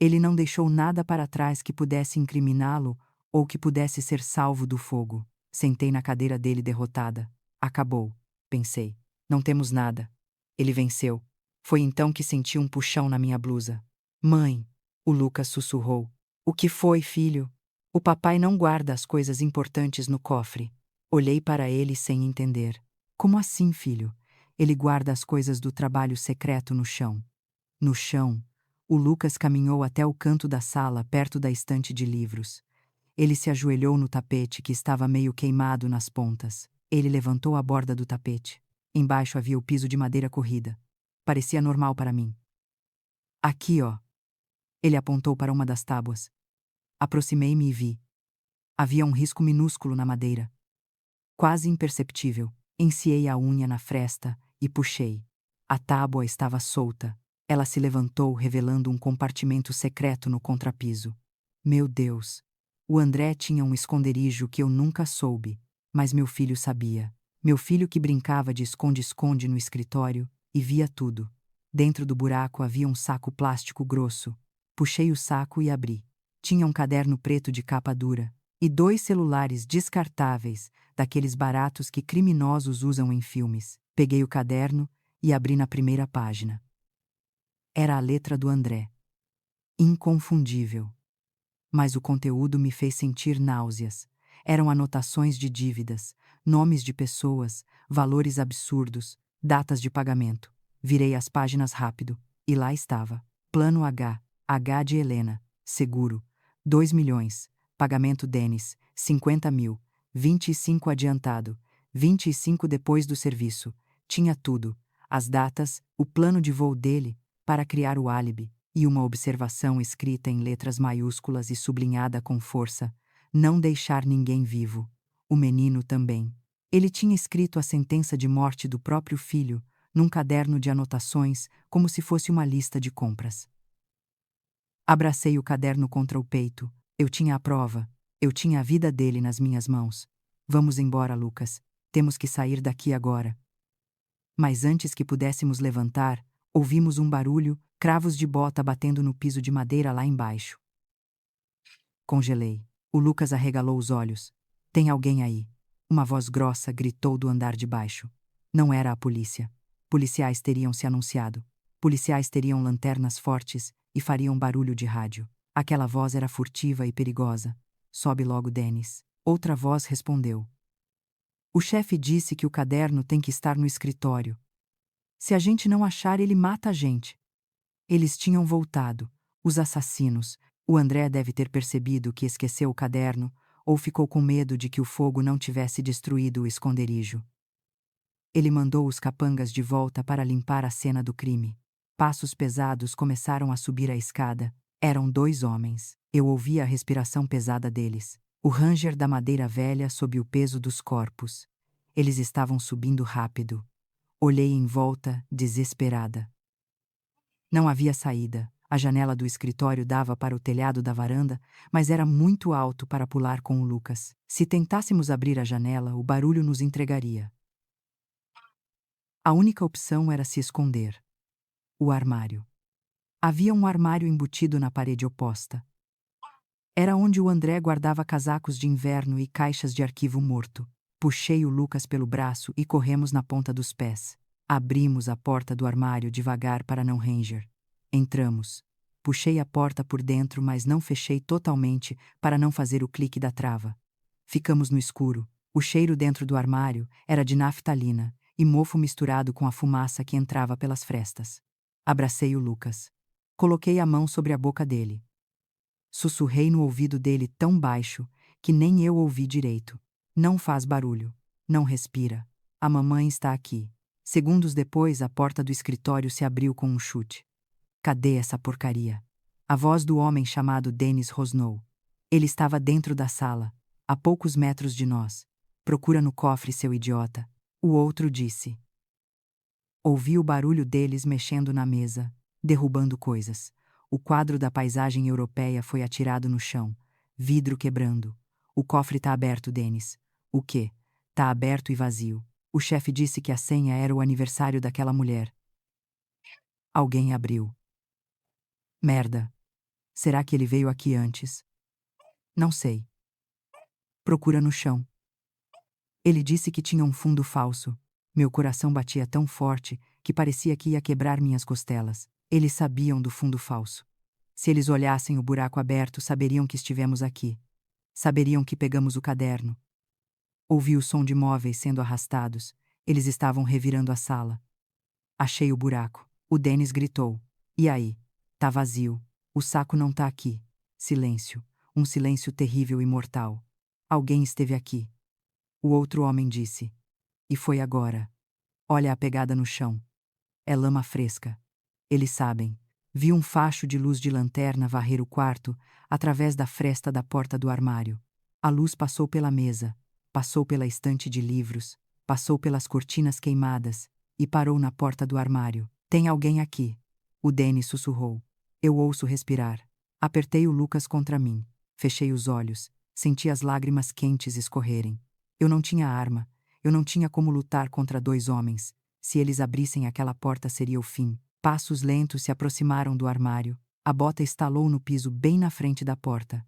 Ele não deixou nada para trás que pudesse incriminá-lo ou que pudesse ser salvo do fogo. Sentei na cadeira dele derrotada. Acabou, pensei. Não temos nada. Ele venceu. Foi então que senti um puxão na minha blusa. Mãe, o Lucas sussurrou. O que foi, filho? O papai não guarda as coisas importantes no cofre. Olhei para ele sem entender. Como assim, filho? Ele guarda as coisas do trabalho secreto no chão. No chão, o Lucas caminhou até o canto da sala, perto da estante de livros. Ele se ajoelhou no tapete, que estava meio queimado nas pontas. Ele levantou a borda do tapete. Embaixo havia o piso de madeira corrida. Parecia normal para mim. Aqui, ó. Ele apontou para uma das tábuas. Aproximei-me e vi. Havia um risco minúsculo na madeira. Quase imperceptível. Enfiei a unha na fresta e puxei. A tábua estava solta. Ela se levantou, revelando um compartimento secreto no contrapiso. Meu Deus! O André tinha um esconderijo que eu nunca soube, mas meu filho sabia. Meu filho que brincava de esconde-esconde no escritório e via tudo. Dentro do buraco havia um saco plástico grosso. Puxei o saco e abri. Tinha um caderno preto de capa dura e 2 celulares descartáveis, daqueles baratos que criminosos usam em filmes. Peguei o caderno e abri na primeira página. Era a letra do André. Inconfundível. Mas o conteúdo me fez sentir náuseas. Eram anotações de dívidas, nomes de pessoas, valores absurdos, datas de pagamento. Virei as páginas rápido, e lá estava. Plano H, H de Helena, seguro, 2 milhões, pagamento Denis, 50 mil, 25 adiantado, 25 depois do serviço. Tinha tudo, as datas, o plano de voo dele, para criar o álibi, e uma observação escrita em letras maiúsculas e sublinhada com força: não deixar ninguém vivo. O menino também. Ele tinha escrito a sentença de morte do próprio filho, num caderno de anotações, como se fosse uma lista de compras. Abracei o caderno contra o peito. Eu tinha a prova. Eu tinha a vida dele nas minhas mãos. Vamos embora, Lucas. Temos que sair daqui agora. Mas antes que pudéssemos levantar, ouvimos um barulho, cravos de bota batendo no piso de madeira lá embaixo. Congelei. O Lucas arregalou os olhos. Tem alguém aí. Uma voz grossa gritou do andar de baixo. Não era a polícia. Policiais teriam se anunciado. Policiais teriam lanternas fortes e fariam barulho de rádio. Aquela voz era furtiva e perigosa. Sobe logo, Dennis. Outra voz respondeu. O chefe disse que o caderno tem que estar no escritório. Se a gente não achar, ele mata a gente. Eles tinham voltado. Os assassinos. O André deve ter percebido que esqueceu o caderno ou ficou com medo de que o fogo não tivesse destruído o esconderijo. Ele mandou os capangas de volta para limpar a cena do crime. Passos pesados começaram a subir a escada. Eram 2 homens. Eu ouvia a respiração pesada deles. O ranger da madeira velha sob o peso dos corpos. Eles estavam subindo rápido. Olhei em volta, desesperada. Não havia saída. A janela do escritório dava para o telhado da varanda, mas era muito alto para pular com o Lucas. Se tentássemos abrir a janela, o barulho nos entregaria. A única opção era se esconder. O armário. Havia um armário embutido na parede oposta. Era onde o André guardava casacos de inverno e caixas de arquivo morto. Puxei o Lucas pelo braço e corremos na ponta dos pés. Abrimos a porta do armário devagar para não ranger. Entramos. Puxei a porta por dentro, mas não fechei totalmente para não fazer o clique da trava. Ficamos no escuro. O cheiro dentro do armário era de naftalina e mofo misturado com a fumaça que entrava pelas frestas. Abracei o Lucas. Coloquei a mão sobre a boca dele. Sussurrei no ouvido dele tão baixo que nem eu ouvi direito. Não faz barulho. Não respira. A mamãe está aqui. Segundos depois, a porta do escritório se abriu com um chute. Cadê essa porcaria? A voz do homem chamado Dennis rosnou. Ele estava dentro da sala, a poucos metros de nós. Procura no cofre, seu idiota. O outro disse. Ouvi o barulho deles mexendo na mesa, derrubando coisas. O quadro da paisagem europeia foi atirado no chão, vidro quebrando. O cofre tá aberto, Dennis. O quê? Tá aberto e vazio. O chefe disse que a senha era o aniversário daquela mulher. Alguém abriu. Merda. Será que ele veio aqui antes? Não sei. Procura no chão. Ele disse que tinha um fundo falso. Meu coração batia tão forte que parecia que ia quebrar minhas costelas. Eles sabiam do fundo falso. Se eles olhassem o buraco aberto, saberiam que estivemos aqui. Saberiam que pegamos o caderno. Ouvi o som de móveis sendo arrastados. Eles estavam revirando a sala. Achei o buraco. O Dennis gritou. E aí? Tá vazio. O saco não tá aqui. Silêncio. Um silêncio terrível e mortal. Alguém esteve aqui. O outro homem disse. E foi agora. Olha a pegada no chão. É lama fresca. Eles sabem. Vi um facho de luz de lanterna varrer o quarto através da fresta da porta do armário. A luz passou pela mesa, passou pela estante de livros, passou pelas cortinas queimadas e parou na porta do armário. Tem alguém aqui. O Dennis sussurrou. Eu ouço respirar. Apertei o Lucas contra mim. Fechei os olhos. Senti as lágrimas quentes escorrerem. Eu não tinha arma. Eu não tinha como lutar contra 2 homens. Se eles abrissem aquela porta seria o fim. Passos lentos se aproximaram do armário. A bota estalou no piso bem na frente da porta.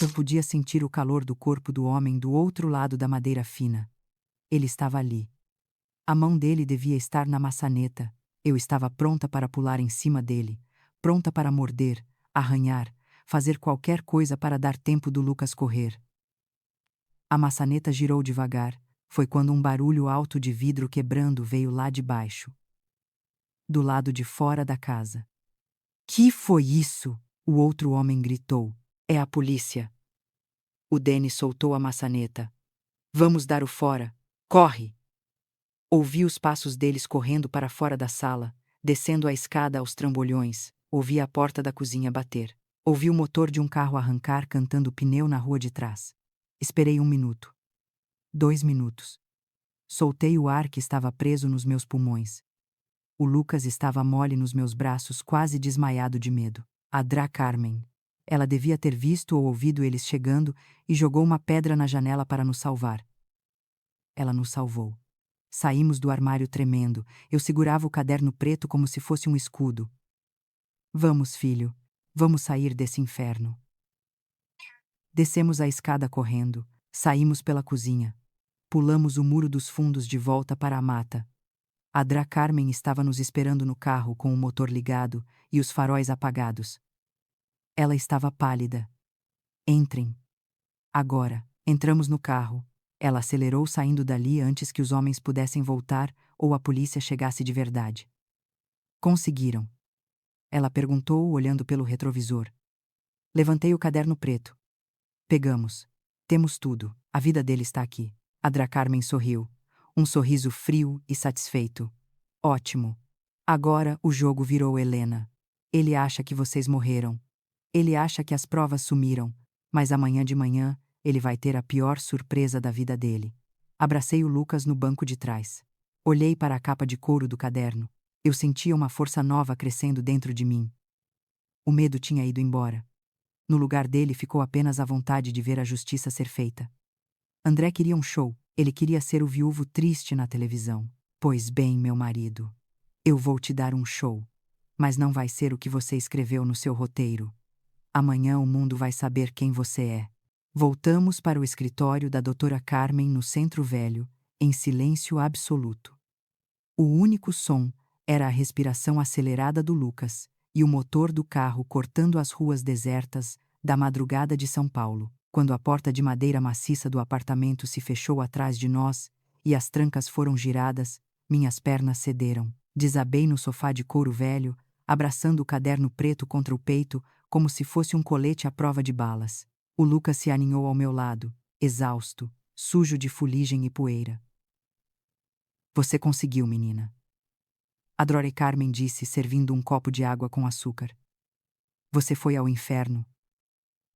Eu podia sentir o calor do corpo do homem do outro lado da madeira fina. Ele estava ali. A mão dele devia estar na maçaneta. Eu estava pronta para pular em cima dele, pronta para morder, arranhar, fazer qualquer coisa para dar tempo do Lucas correr. A maçaneta girou devagar. Foi quando um barulho alto de vidro quebrando veio lá de baixo, do lado de fora da casa. Que foi isso? O outro homem gritou. É a polícia. O Denis soltou a maçaneta. Vamos dar o fora. Corre! Ouvi os passos deles correndo para fora da sala, descendo a escada aos trambolhões. Ouvi a porta da cozinha bater. Ouvi o motor de um carro arrancar cantando o pneu na rua de trás. Esperei 1 minuto. 2 minutos. Soltei o ar que estava preso nos meus pulmões. O Lucas estava mole nos meus braços, quase desmaiado de medo. A Dra Carmen. Ela devia ter visto ou ouvido eles chegando e jogou uma pedra na janela para nos salvar. Ela nos salvou. Saímos do armário tremendo. Eu segurava o caderno preto como se fosse um escudo. Vamos, filho. Vamos sair desse inferno. Descemos a escada correndo. Saímos pela cozinha. Pulamos o muro dos fundos de volta para a mata. A Dra Carmen estava nos esperando no carro com o motor ligado e os faróis apagados. Ela estava pálida. Entrem. Agora. Entramos no carro. Ela acelerou saindo dali antes que os homens pudessem voltar ou a polícia chegasse de verdade. Conseguiram? Ela perguntou, olhando pelo retrovisor. Levantei o caderno preto. Pegamos. Temos tudo. A vida dele está aqui. A Dra Carmen sorriu. Um sorriso frio e satisfeito. Ótimo. Agora o jogo virou Helena. Ele acha que vocês morreram. Ele acha que as provas sumiram. Mas amanhã de manhã, ele vai ter a pior surpresa da vida dele. Abracei o Lucas no banco de trás. Olhei para a capa de couro do caderno. Eu sentia uma força nova crescendo dentro de mim. O medo tinha ido embora. No lugar dele ficou apenas a vontade de ver a justiça ser feita. André queria um show. Ele queria ser o viúvo triste na televisão. Pois bem, meu marido. Eu vou te dar um show. Mas não vai ser o que você escreveu no seu roteiro. Amanhã o mundo vai saber quem você é. Voltamos para o escritório da doutora Carmen no Centro Velho, em silêncio absoluto. O único som era a respiração acelerada do Lucas e o motor do carro cortando as ruas desertas da madrugada de São Paulo, quando a porta de madeira maciça do apartamento se fechou atrás de nós e as trancas foram giradas, minhas pernas cederam. Desabei no sofá de couro velho, abraçando o caderno preto contra o peito como se fosse um colete à prova de balas. O Lucas se aninhou ao meu lado, exausto, sujo de fuligem e poeira. Você conseguiu, menina. A Dra Carmen disse, servindo um copo de água com açúcar. Você foi ao inferno.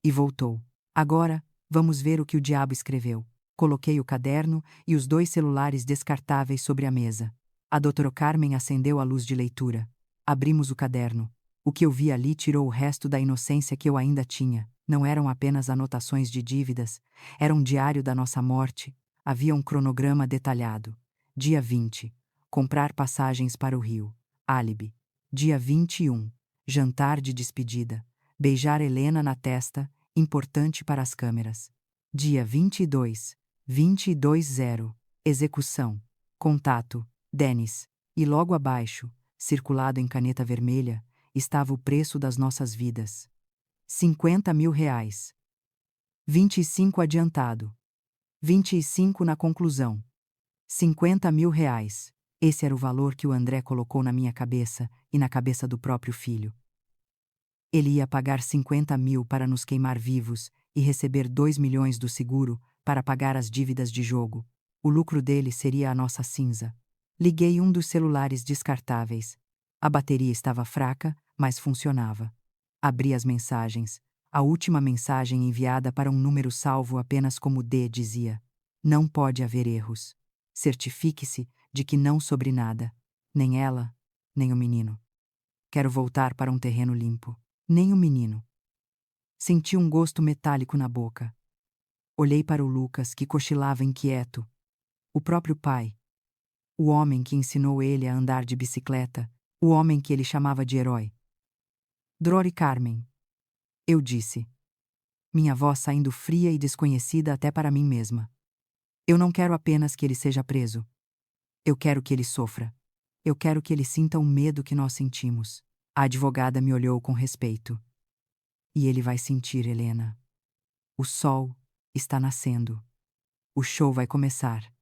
E voltou. Agora, vamos ver o que o diabo escreveu. Coloquei o caderno e os 2 celulares descartáveis sobre a mesa. A Dra Carmen acendeu a luz de leitura. Abrimos o caderno. O que eu vi ali tirou o resto da inocência que eu ainda tinha. Não eram apenas anotações de dívidas, era um diário da nossa morte. Havia um cronograma detalhado. Dia 20. Comprar passagens para o Rio. Álibi. Dia 21. Jantar de despedida. Beijar Helena na testa, importante para as câmeras. Dia 22. 22-0. Execução. Contato. Denis. E logo abaixo, circulado em caneta vermelha, estava o preço das nossas vidas. 50 mil reais. 25 adiantado. 25 na conclusão. 50 mil reais. Esse era o valor que o André colocou na minha cabeça e na cabeça do próprio filho. Ele ia pagar 50 mil para nos queimar vivos e receber 2 milhões do seguro para pagar as dívidas de jogo. O lucro dele seria a nossa cinza. Liguei um dos celulares descartáveis. A bateria estava fraca, mas funcionava. Abri as mensagens. A última mensagem enviada para um número salvo apenas como D dizia: não pode haver erros. Certifique-se de que não sobre nada. Nem ela, nem o menino. Quero voltar para um terreno limpo. Nem o menino. Senti um gosto metálico na boca. Olhei para o Lucas, que cochilava inquieto. O próprio pai. O homem que ensinou ele a andar de bicicleta. O homem que ele chamava de herói. Dra Carmen. Eu disse. Minha voz saindo fria e desconhecida até para mim mesma. Eu não quero apenas que ele seja preso. Eu quero que ele sofra. Eu quero que ele sinta o medo que nós sentimos. A advogada me olhou com respeito. E ele vai sentir, Helena. O sol está nascendo. O show vai começar.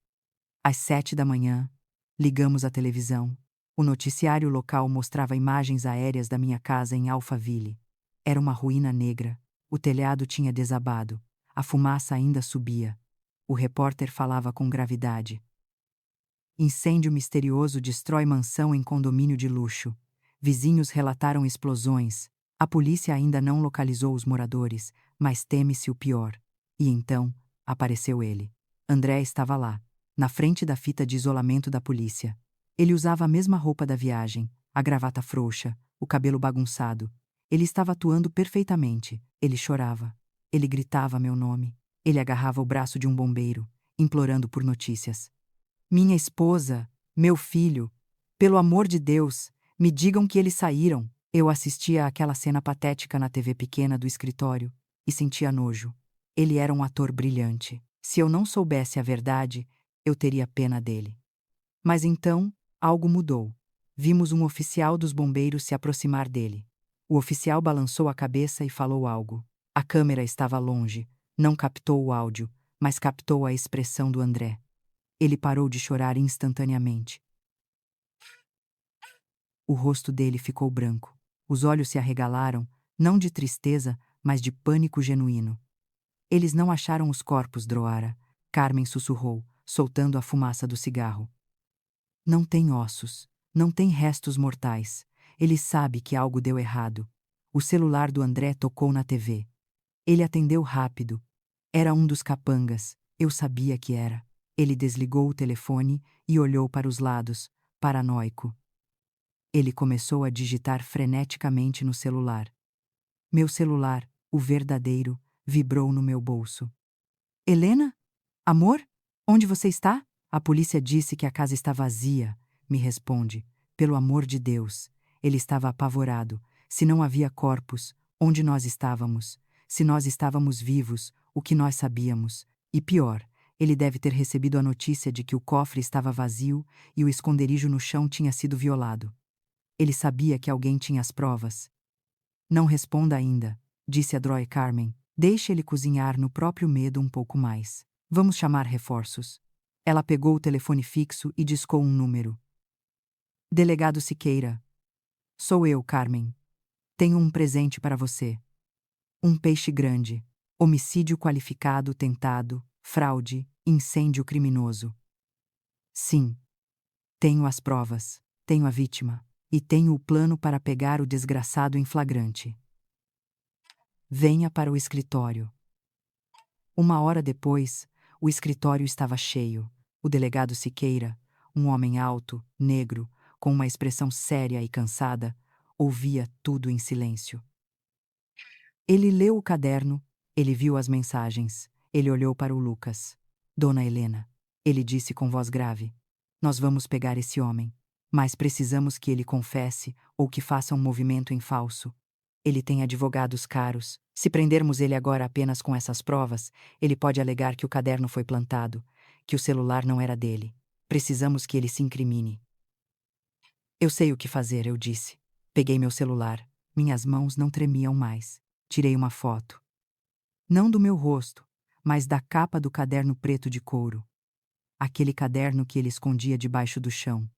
Às 7 da manhã, ligamos a televisão. O noticiário local mostrava imagens aéreas da minha casa em Alphaville. Era uma ruína negra. O telhado tinha desabado. A fumaça ainda subia. O repórter falava com gravidade. Incêndio misterioso destrói mansão em condomínio de luxo. Vizinhos relataram explosões. A polícia ainda não localizou os moradores, mas teme-se o pior. E então, apareceu ele. André estava lá, na frente da fita de isolamento da polícia. Ele usava a mesma roupa da viagem, a gravata frouxa, o cabelo bagunçado. Ele estava atuando perfeitamente. Ele chorava. Ele gritava meu nome. Ele agarrava o braço de um bombeiro, implorando por notícias. Minha esposa, meu filho, pelo amor de Deus, me digam que eles saíram. Eu assistia àquela cena patética na TV pequena do escritório e sentia nojo. Ele era um ator brilhante. Se eu não soubesse a verdade, eu teria pena dele. Mas então, algo mudou. Vimos um oficial dos bombeiros se aproximar dele. O oficial balançou a cabeça e falou algo. A câmera estava longe, não captou o áudio, mas captou a expressão do André. Ele parou de chorar instantaneamente. O rosto dele ficou branco. Os olhos se arregalaram, não de tristeza, mas de pânico genuíno. Eles não acharam os corpos, Droara. Carmen sussurrou, soltando a fumaça do cigarro. Não tem ossos, não tem restos mortais. Ele sabe que algo deu errado. O celular do André tocou na TV. Ele atendeu rápido. Era um dos capangas. Eu sabia que era. Ele desligou o telefone e olhou para os lados, paranoico. Ele começou a digitar freneticamente no celular. Meu celular, o verdadeiro, vibrou no meu bolso. Helena? Amor? Onde você está? A polícia disse que a casa está vazia, me responde. Pelo amor de Deus. Ele estava apavorado. Se não havia corpos, onde nós estávamos? Se nós estávamos vivos, o que nós sabíamos? E pior, ele deve ter recebido a notícia de que o cofre estava vazio e o esconderijo no chão tinha sido violado. Ele sabia que alguém tinha as provas. Não responda ainda, disse a Droy Carmen. Deixe ele cozinhar no próprio medo um pouco mais. Vamos chamar reforços. Ela pegou o telefone fixo e discou um número. Delegado Siqueira. Sou eu, Carmen. Tenho um presente para você. Um peixe grande. Homicídio qualificado tentado, fraude, incêndio criminoso. Sim. Tenho as provas, tenho a vítima, e tenho o plano para pegar o desgraçado em flagrante. Venha para o escritório. 1 hora depois, o escritório estava cheio. O delegado Siqueira, um homem alto, negro, com uma expressão séria e cansada, ouvia tudo em silêncio. Ele leu o caderno, ele viu as mensagens, ele olhou para o Lucas. Dona Helena, ele disse com voz grave, nós vamos pegar esse homem, mas precisamos que ele confesse ou que faça um movimento em falso. Ele tem advogados caros. Se prendermos ele agora apenas com essas provas, ele pode alegar que o caderno foi plantado, que o celular não era dele. Precisamos que ele se incrimine. Eu sei o que fazer, eu disse. Peguei meu celular. Minhas mãos não tremiam mais. Tirei uma foto. Não do meu rosto, mas da capa do caderno preto de couro. Aquele caderno que ele escondia debaixo do chão.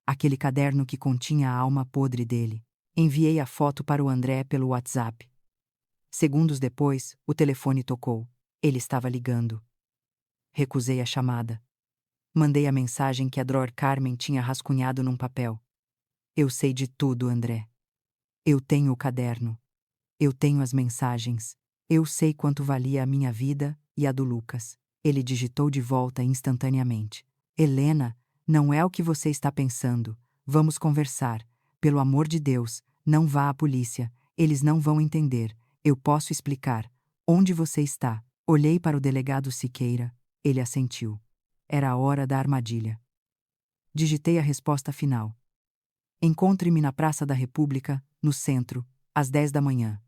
Aquele caderno que continha a alma podre dele. Enviei a foto para o André pelo WhatsApp. Segundos depois, o telefone tocou. Ele estava ligando. Recusei a chamada. Mandei a mensagem que a Dror Carmen tinha rascunhado num papel. Eu sei de tudo, André. Eu tenho o caderno. Eu tenho as mensagens. Eu sei quanto valia a minha vida e a do Lucas. Ele digitou de volta instantaneamente. Helena, não é o que você está pensando. Vamos conversar. Pelo amor de Deus, não vá à polícia. Eles não vão entender. Eu posso explicar. Onde você está? Olhei para o delegado Siqueira. Ele assentiu. Era a hora da armadilha. Digitei a resposta final. Encontre-me na Praça da República, no centro, às 10 da manhã.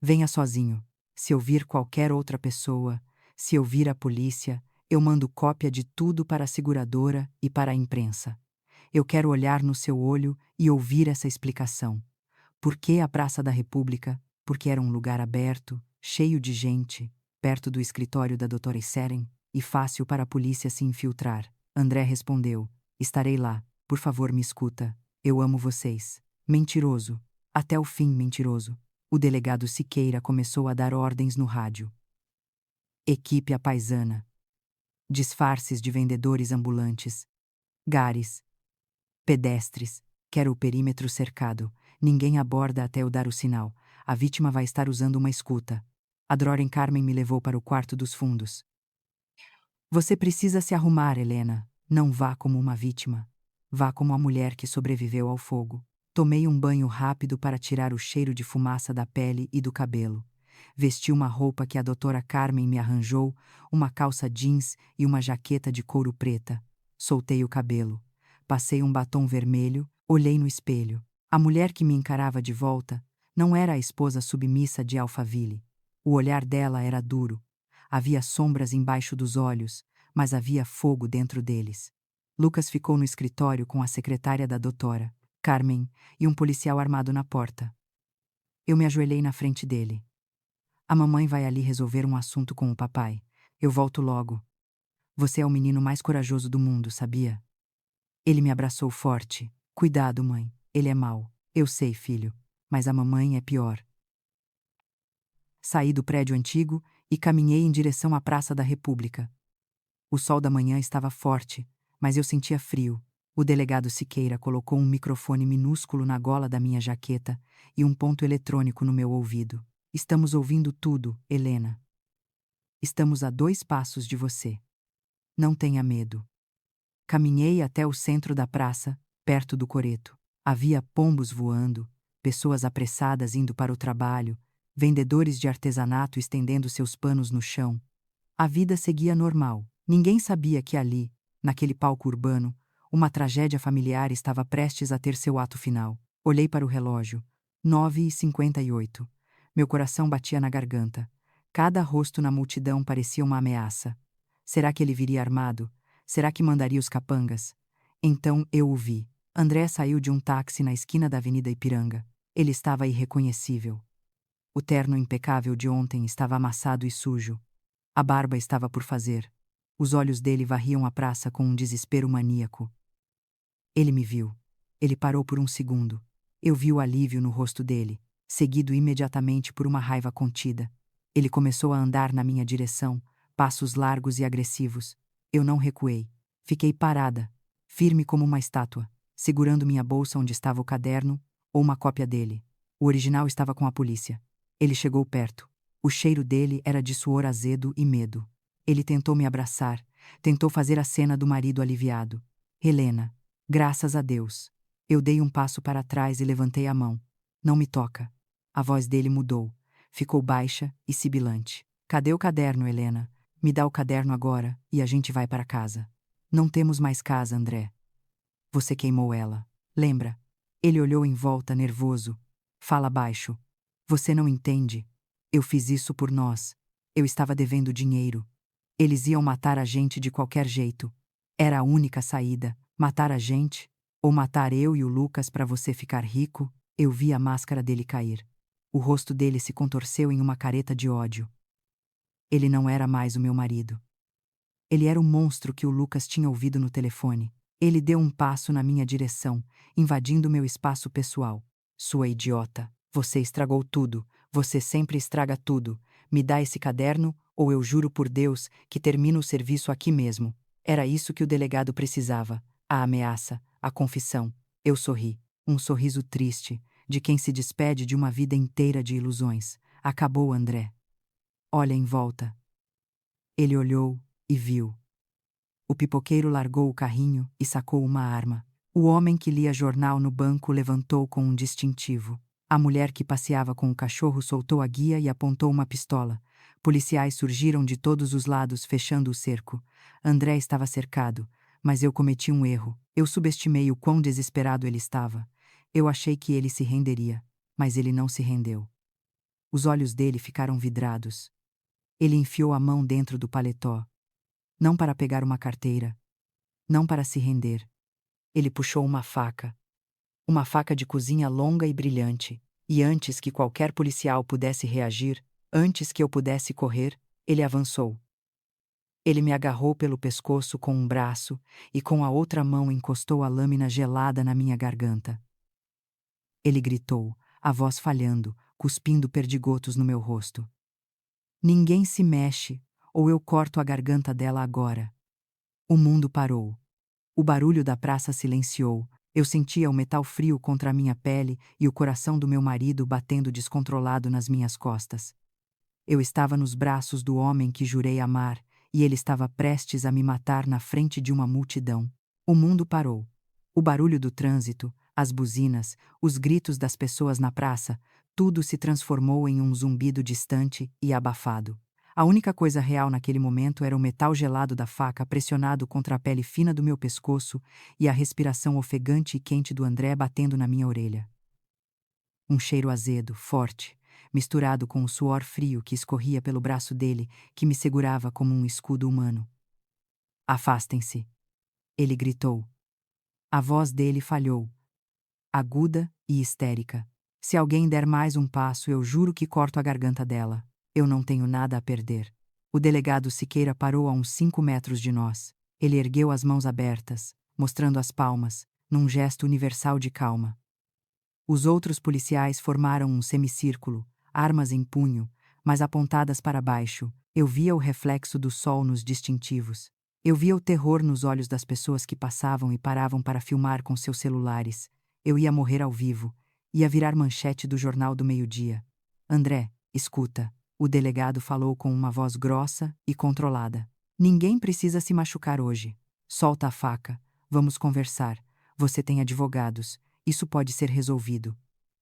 Venha sozinho. Se eu vir qualquer outra pessoa, se eu vir a polícia, eu mando cópia de tudo para a seguradora e para a imprensa. Eu quero olhar no seu olho e ouvir essa explicação. Por que a Praça da República? Porque era um lugar aberto, cheio de gente, perto do escritório da doutora Seren, e fácil para a polícia se infiltrar. André respondeu, estarei lá, por favor me escuta, eu amo vocês. Mentiroso. Até o fim mentiroso. O delegado Siqueira começou a dar ordens no rádio. Equipe à paisana. Disfarces de vendedores ambulantes. Gares. Pedestres. Quero o perímetro cercado. Ninguém aborda até eu dar o sinal. A vítima vai estar usando uma escuta. A Droren Carmen me levou para o quarto dos fundos. Você precisa se arrumar, Helena. Não vá como uma vítima. Vá como a mulher que sobreviveu ao fogo. Tomei um banho rápido para tirar o cheiro de fumaça da pele e do cabelo. Vesti uma roupa que a doutora Carmen me arranjou, uma calça jeans e uma jaqueta de couro preta. Soltei o cabelo. Passei um batom vermelho, olhei no espelho. A mulher que me encarava de volta não era a esposa submissa de Alphaville. O olhar dela era duro. Havia sombras embaixo dos olhos, mas havia fogo dentro deles. Lucas ficou no escritório com a secretária da doutora, Carmen, e um policial armado na porta. Eu me ajoelhei na frente dele. A mamãe vai ali resolver um assunto com o papai. Eu volto logo. Você é o menino mais corajoso do mundo, sabia? Ele me abraçou forte. Cuidado, mãe. Ele é mau. Eu sei, filho. Mas a mamãe é pior. Saí do prédio antigo e caminhei em direção à Praça da República. O sol da manhã estava forte, mas eu sentia frio. O delegado Siqueira colocou um microfone minúsculo na gola da minha jaqueta e um ponto eletrônico no meu ouvido. Estamos ouvindo tudo, Helena. Estamos a 2 passos de você. Não tenha medo. Caminhei até o centro da praça, perto do coreto. Havia pombos voando, pessoas apressadas indo para o trabalho, vendedores de artesanato estendendo seus panos no chão. A vida seguia normal. Ninguém sabia que ali, naquele palco urbano, uma tragédia familiar estava prestes a ter seu ato final. Olhei para o relógio. 9h58. Meu coração batia na garganta. Cada rosto na multidão parecia uma ameaça. Será que ele viria armado? Será que mandaria os capangas? Então eu o vi. André saiu de um táxi na esquina da Avenida Ipiranga. Ele estava irreconhecível. O terno impecável de ontem estava amassado e sujo. A barba estava por fazer. Os olhos dele varriam a praça com um desespero maníaco. Ele me viu. Ele parou por um segundo. Eu vi o alívio no rosto dele, seguido imediatamente por uma raiva contida. Ele começou a andar na minha direção, passos largos e agressivos. Eu não recuei. Fiquei parada, firme como uma estátua, segurando minha bolsa onde estava o caderno ou uma cópia dele. O original estava com a polícia. Ele chegou perto. O cheiro dele era de suor azedo e medo. Ele tentou me abraçar, tentou fazer a cena do marido aliviado. Helena, graças a Deus. Eu dei um passo para trás e levantei a mão. Não me toca. A voz dele mudou. Ficou baixa e sibilante. Cadê o caderno, Helena? Me dá o caderno agora e a gente vai para casa. Não temos mais casa, André. Você queimou ela. Lembra? Ele olhou em volta, nervoso. Fala baixo. Você não entende. Eu fiz isso por nós. Eu estava devendo dinheiro. Eles iam matar a gente de qualquer jeito. Era a única saída. Matar a gente, ou matar eu e o Lucas para você ficar rico. Eu vi a máscara dele cair. O rosto dele se contorceu em uma careta de ódio. Ele não era mais o meu marido. Ele era o monstro que o Lucas tinha ouvido no telefone. Ele deu um passo na minha direção, invadindo meu espaço pessoal. Sua idiota. Você estragou tudo. Você sempre estraga tudo. Me dá esse caderno, ou eu juro por Deus que termino o serviço aqui mesmo. Era isso que o delegado precisava. A ameaça, a confissão. Eu sorri. Um sorriso triste, de quem se despede de uma vida inteira de ilusões. Acabou, André. Olha em volta. Ele olhou e viu. O pipoqueiro largou o carrinho e sacou uma arma. O homem que lia jornal no banco levantou com um distintivo. A mulher que passeava com o cachorro soltou a guia e apontou uma pistola. Policiais surgiram de todos os lados, fechando o cerco. André estava cercado, mas eu cometi um erro. Eu subestimei o quão desesperado ele estava. Eu achei que ele se renderia, mas ele não se rendeu. Os olhos dele ficaram vidrados. Ele enfiou a mão dentro do paletó. Não para pegar uma carteira. Não para se render. Ele puxou uma faca. Uma faca de cozinha longa e brilhante. E antes que qualquer policial pudesse reagir, antes que eu pudesse correr, ele avançou. Ele me agarrou pelo pescoço com um braço e com a outra mão encostou a lâmina gelada na minha garganta. Ele gritou, a voz falhando, cuspindo perdigotos no meu rosto. Ninguém se mexe, ou eu corto a garganta dela agora. O mundo parou. O barulho da praça silenciou. Eu sentia o metal frio contra a minha pele e o coração do meu marido batendo descontrolado nas minhas costas. Eu estava nos braços do homem que jurei amar, e ele estava prestes a me matar na frente de uma multidão. O mundo parou. O barulho do trânsito, as buzinas, os gritos das pessoas na praça, tudo se transformou em um zumbido distante e abafado. A única coisa real naquele momento era o metal gelado da faca pressionado contra a pele fina do meu pescoço e a respiração ofegante e quente do André batendo na minha orelha. Um cheiro azedo, forte, misturado com o suor frio que escorria pelo braço dele, que me segurava como um escudo humano. Afastem-se! Ele gritou. A voz dele falhou, aguda e histérica. Se alguém der mais um passo, eu juro que corto a garganta dela. Eu não tenho nada a perder. O delegado Siqueira parou a uns 5 metros de nós. Ele ergueu as mãos abertas, mostrando as palmas, num gesto universal de calma. Os outros policiais formaram um semicírculo, armas em punho, mas apontadas para baixo. Eu via o reflexo do sol nos distintivos. Eu via o terror nos olhos das pessoas que passavam e paravam para filmar com seus celulares. Eu ia morrer ao vivo. Ia virar manchete do Jornal do Meio-Dia. André, escuta. O delegado falou com uma voz grossa e controlada. Ninguém precisa se machucar hoje. Solta a faca. Vamos conversar. Você tem advogados. Isso pode ser resolvido.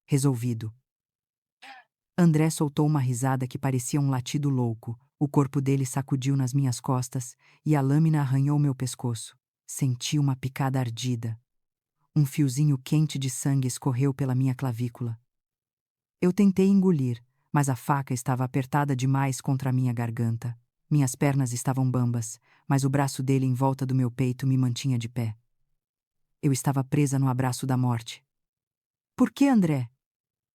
Resolvido. André soltou uma risada que parecia um latido louco. O corpo dele sacudiu nas minhas costas e a lâmina arranhou meu pescoço. Senti uma picada ardida. Um fiozinho quente de sangue escorreu pela minha clavícula. Eu tentei engolir, mas a faca estava apertada demais contra a minha garganta. Minhas pernas estavam bambas, mas o braço dele em volta do meu peito me mantinha de pé. Eu estava presa no abraço da morte. Por que, André?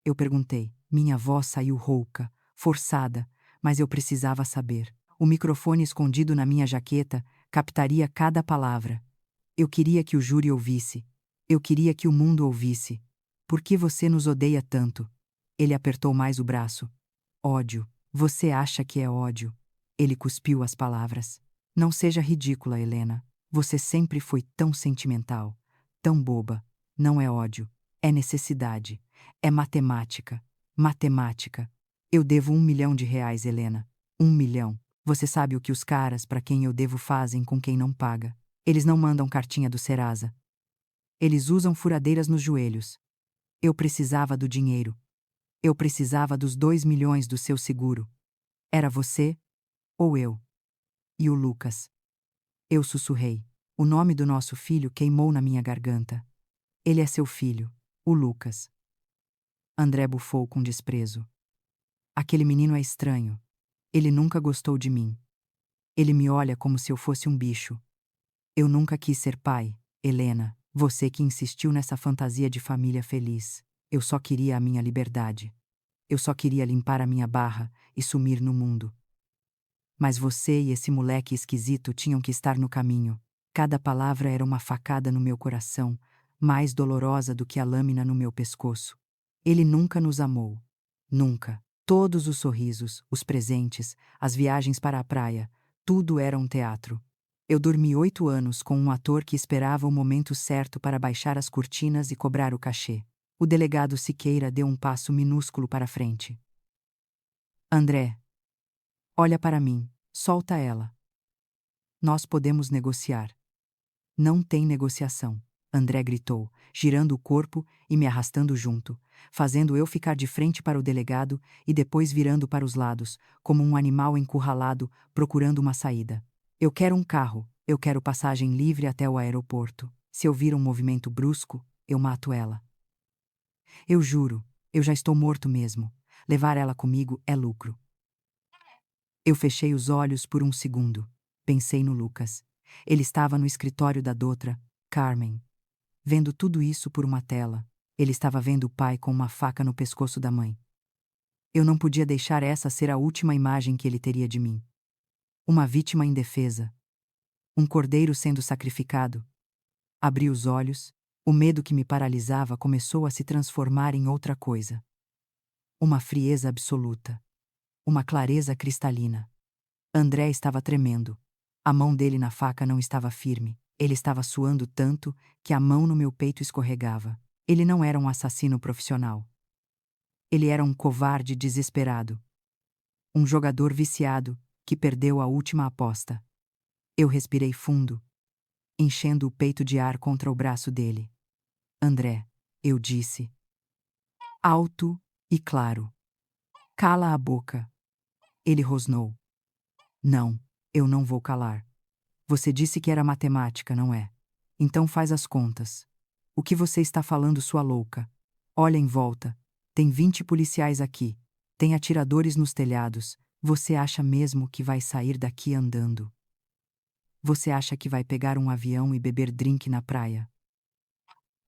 Eu perguntei. Minha voz saiu rouca, forçada, mas eu precisava saber. O microfone escondido na minha jaqueta captaria cada palavra. Eu queria que o júri ouvisse. Eu queria que o mundo ouvisse. Por que você nos odeia tanto? Ele apertou mais o braço. Ódio. Você acha que é ódio? Ele cuspiu as palavras. Não seja ridícula, Helena. Você sempre foi tão sentimental, tão boba. Não é ódio. É necessidade. É matemática. Matemática. Eu devo R$ 1 milhão, Helena. 1 milhão. Você sabe o que os caras para quem eu devo fazem com quem não paga. Eles não mandam cartinha do Serasa. Eles usam furadeiras nos joelhos. Eu precisava do dinheiro. Eu precisava dos 2 milhões do seu seguro. Era você ou eu? E o Lucas? Eu sussurrei. O nome do nosso filho queimou na minha garganta. Ele é seu filho, o Lucas. André bufou com desprezo. Aquele menino é estranho. Ele nunca gostou de mim. Ele me olha como se eu fosse um bicho. Eu nunca quis ser pai, Helena, você que insistiu nessa fantasia de família feliz. Eu só queria a minha liberdade. Eu só queria limpar a minha barra e sumir no mundo. Mas você e esse moleque esquisito tinham que estar no caminho. Cada palavra era uma facada no meu coração, mais dolorosa do que a lâmina no meu pescoço. Ele nunca nos amou. Nunca. Todos os sorrisos, os presentes, as viagens para a praia, tudo era um teatro. Eu dormi 8 anos com um ator que esperava o momento certo para baixar as cortinas e cobrar o cachê. O delegado Siqueira deu um passo minúsculo para frente. André, olha para mim, solta ela. Nós podemos negociar. Não tem negociação, André gritou, girando o corpo e me arrastando junto, fazendo eu ficar de frente para o delegado e depois virando para os lados, como um animal encurralado, procurando uma saída. Eu quero um carro, eu quero passagem livre até o aeroporto. Se eu vir um movimento brusco, eu mato ela. Eu juro, eu já estou morto mesmo. Levar ela comigo é lucro. Eu fechei os olhos por um segundo. Pensei no Lucas. Ele estava no escritório da doutora, Carmen. Vendo tudo isso por uma tela, ele estava vendo o pai com uma faca no pescoço da mãe. Eu não podia deixar essa ser a última imagem que ele teria de mim. Uma vítima indefesa. Um cordeiro sendo sacrificado. Abri os olhos, o medo que me paralisava começou a se transformar em outra coisa. Uma frieza absoluta. Uma clareza cristalina. André estava tremendo. A mão dele na faca não estava firme. Ele estava suando tanto que a mão no meu peito escorregava. Ele não era um assassino profissional. Ele era um covarde desesperado. Um jogador viciado que perdeu a última aposta. Eu respirei fundo, enchendo o peito de ar contra o braço dele. André, eu disse. Alto e claro. Cala a boca. Ele rosnou. Não, eu não vou calar. Você disse que era matemática, não é? Então faz as contas. O que você está falando, sua louca? Olha em volta. Tem 20 policiais aqui. Tem atiradores nos telhados. Você acha mesmo que vai sair daqui andando? Você acha que vai pegar um avião e beber drink na praia?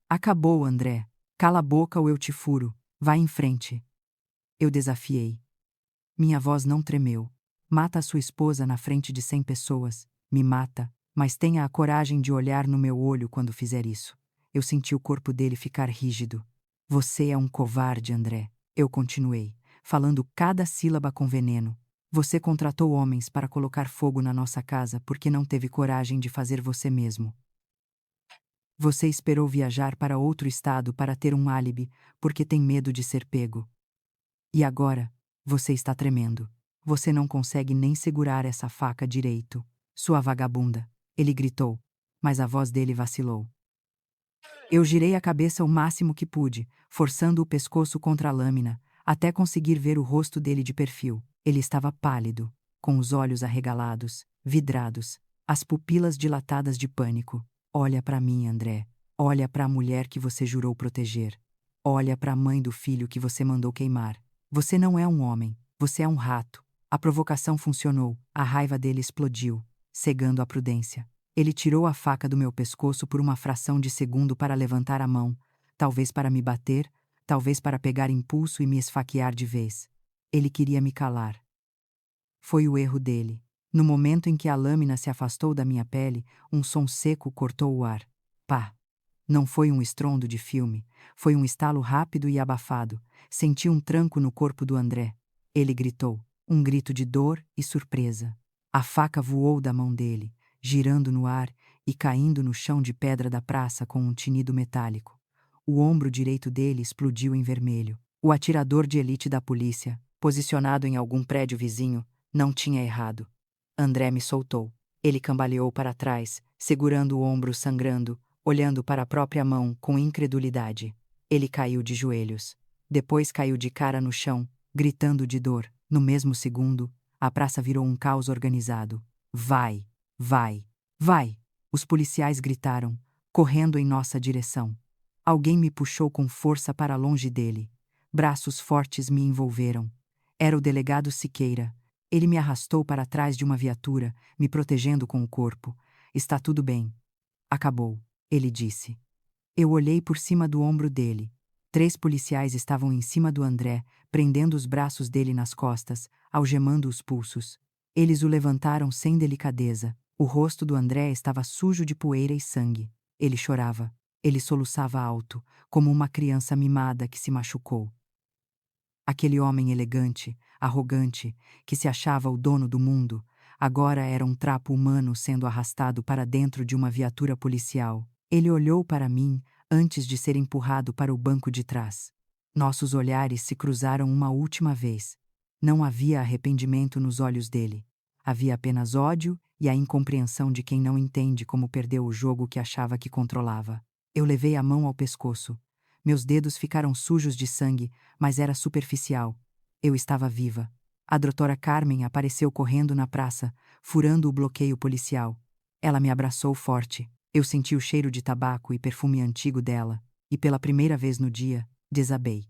Acabou, André. Cala a boca ou eu te furo. Vai em frente. Eu desafiei. Minha voz não tremeu. Mata a sua esposa na frente de 100 pessoas. Me mata, mas tenha a coragem de olhar no meu olho quando fizer isso. Eu senti o corpo dele ficar rígido. Você é um covarde, André. Eu continuei, falando cada sílaba com veneno. Você contratou homens para colocar fogo na nossa casa porque não teve coragem de fazer você mesmo. Você esperou viajar para outro estado para ter um álibi porque tem medo de ser pego. E agora, você está tremendo. Você não consegue nem segurar essa faca direito. Sua vagabunda. Ele gritou, mas a voz dele vacilou. Eu girei a cabeça o máximo que pude, forçando o pescoço contra a lâmina, até conseguir ver o rosto dele de perfil. Ele estava pálido, com os olhos arregalados, vidrados, as pupilas dilatadas de pânico. Olha para mim, André. Olha para a mulher que você jurou proteger. Olha para a mãe do filho que você mandou queimar. Você não é um homem, você é um rato. A provocação funcionou, a raiva dele explodiu, cegando a prudência. Ele tirou a faca do meu pescoço por uma fração de segundo para levantar a mão, talvez para me bater, talvez para pegar impulso e me esfaquear de vez. Ele queria me calar. Foi o erro dele. No momento em que a lâmina se afastou da minha pele, um som seco cortou o ar. Pá! Não foi um estrondo de filme, foi um estalo rápido e abafado. Senti um tranco no corpo do André. Ele gritou, um grito de dor e surpresa. A faca voou da mão dele, girando no ar e caindo no chão de pedra da praça com um tinido metálico. O ombro direito dele explodiu em vermelho. O atirador de elite da polícia, posicionado em algum prédio vizinho, não tinha errado. André me soltou. Ele cambaleou para trás, segurando o ombro sangrando, olhando para a própria mão com incredulidade. Ele caiu de joelhos. Depois caiu de cara no chão, gritando de dor. No mesmo segundo, a praça virou um caos organizado. Vai! Vai! Vai! Os policiais gritaram, correndo em nossa direção. Alguém me puxou com força para longe dele. Braços fortes me envolveram. Era o delegado Siqueira. Ele me arrastou para trás de uma viatura, me protegendo com o corpo. Está tudo bem. Acabou, ele disse. Eu olhei por cima do ombro dele. 3 policiais estavam em cima do André, prendendo os braços dele nas costas, algemando os pulsos. Eles o levantaram sem delicadeza. O rosto do André estava sujo de poeira e sangue. Ele chorava. Ele soluçava alto, como uma criança mimada que se machucou. Aquele homem elegante, arrogante, que se achava o dono do mundo, agora era um trapo humano sendo arrastado para dentro de uma viatura policial. Ele olhou para mim antes de ser empurrado para o banco de trás. Nossos olhares se cruzaram uma última vez. Não havia arrependimento nos olhos dele. Havia apenas ódio e a incompreensão de quem não entende como perdeu o jogo que achava que controlava. Eu levei a mão ao pescoço. Meus dedos ficaram sujos de sangue, mas era superficial. Eu estava viva. A doutora Carmen apareceu correndo na praça, furando o bloqueio policial. Ela me abraçou forte. Eu senti o cheiro de tabaco e perfume antigo dela, e pela primeira vez no dia, desabei.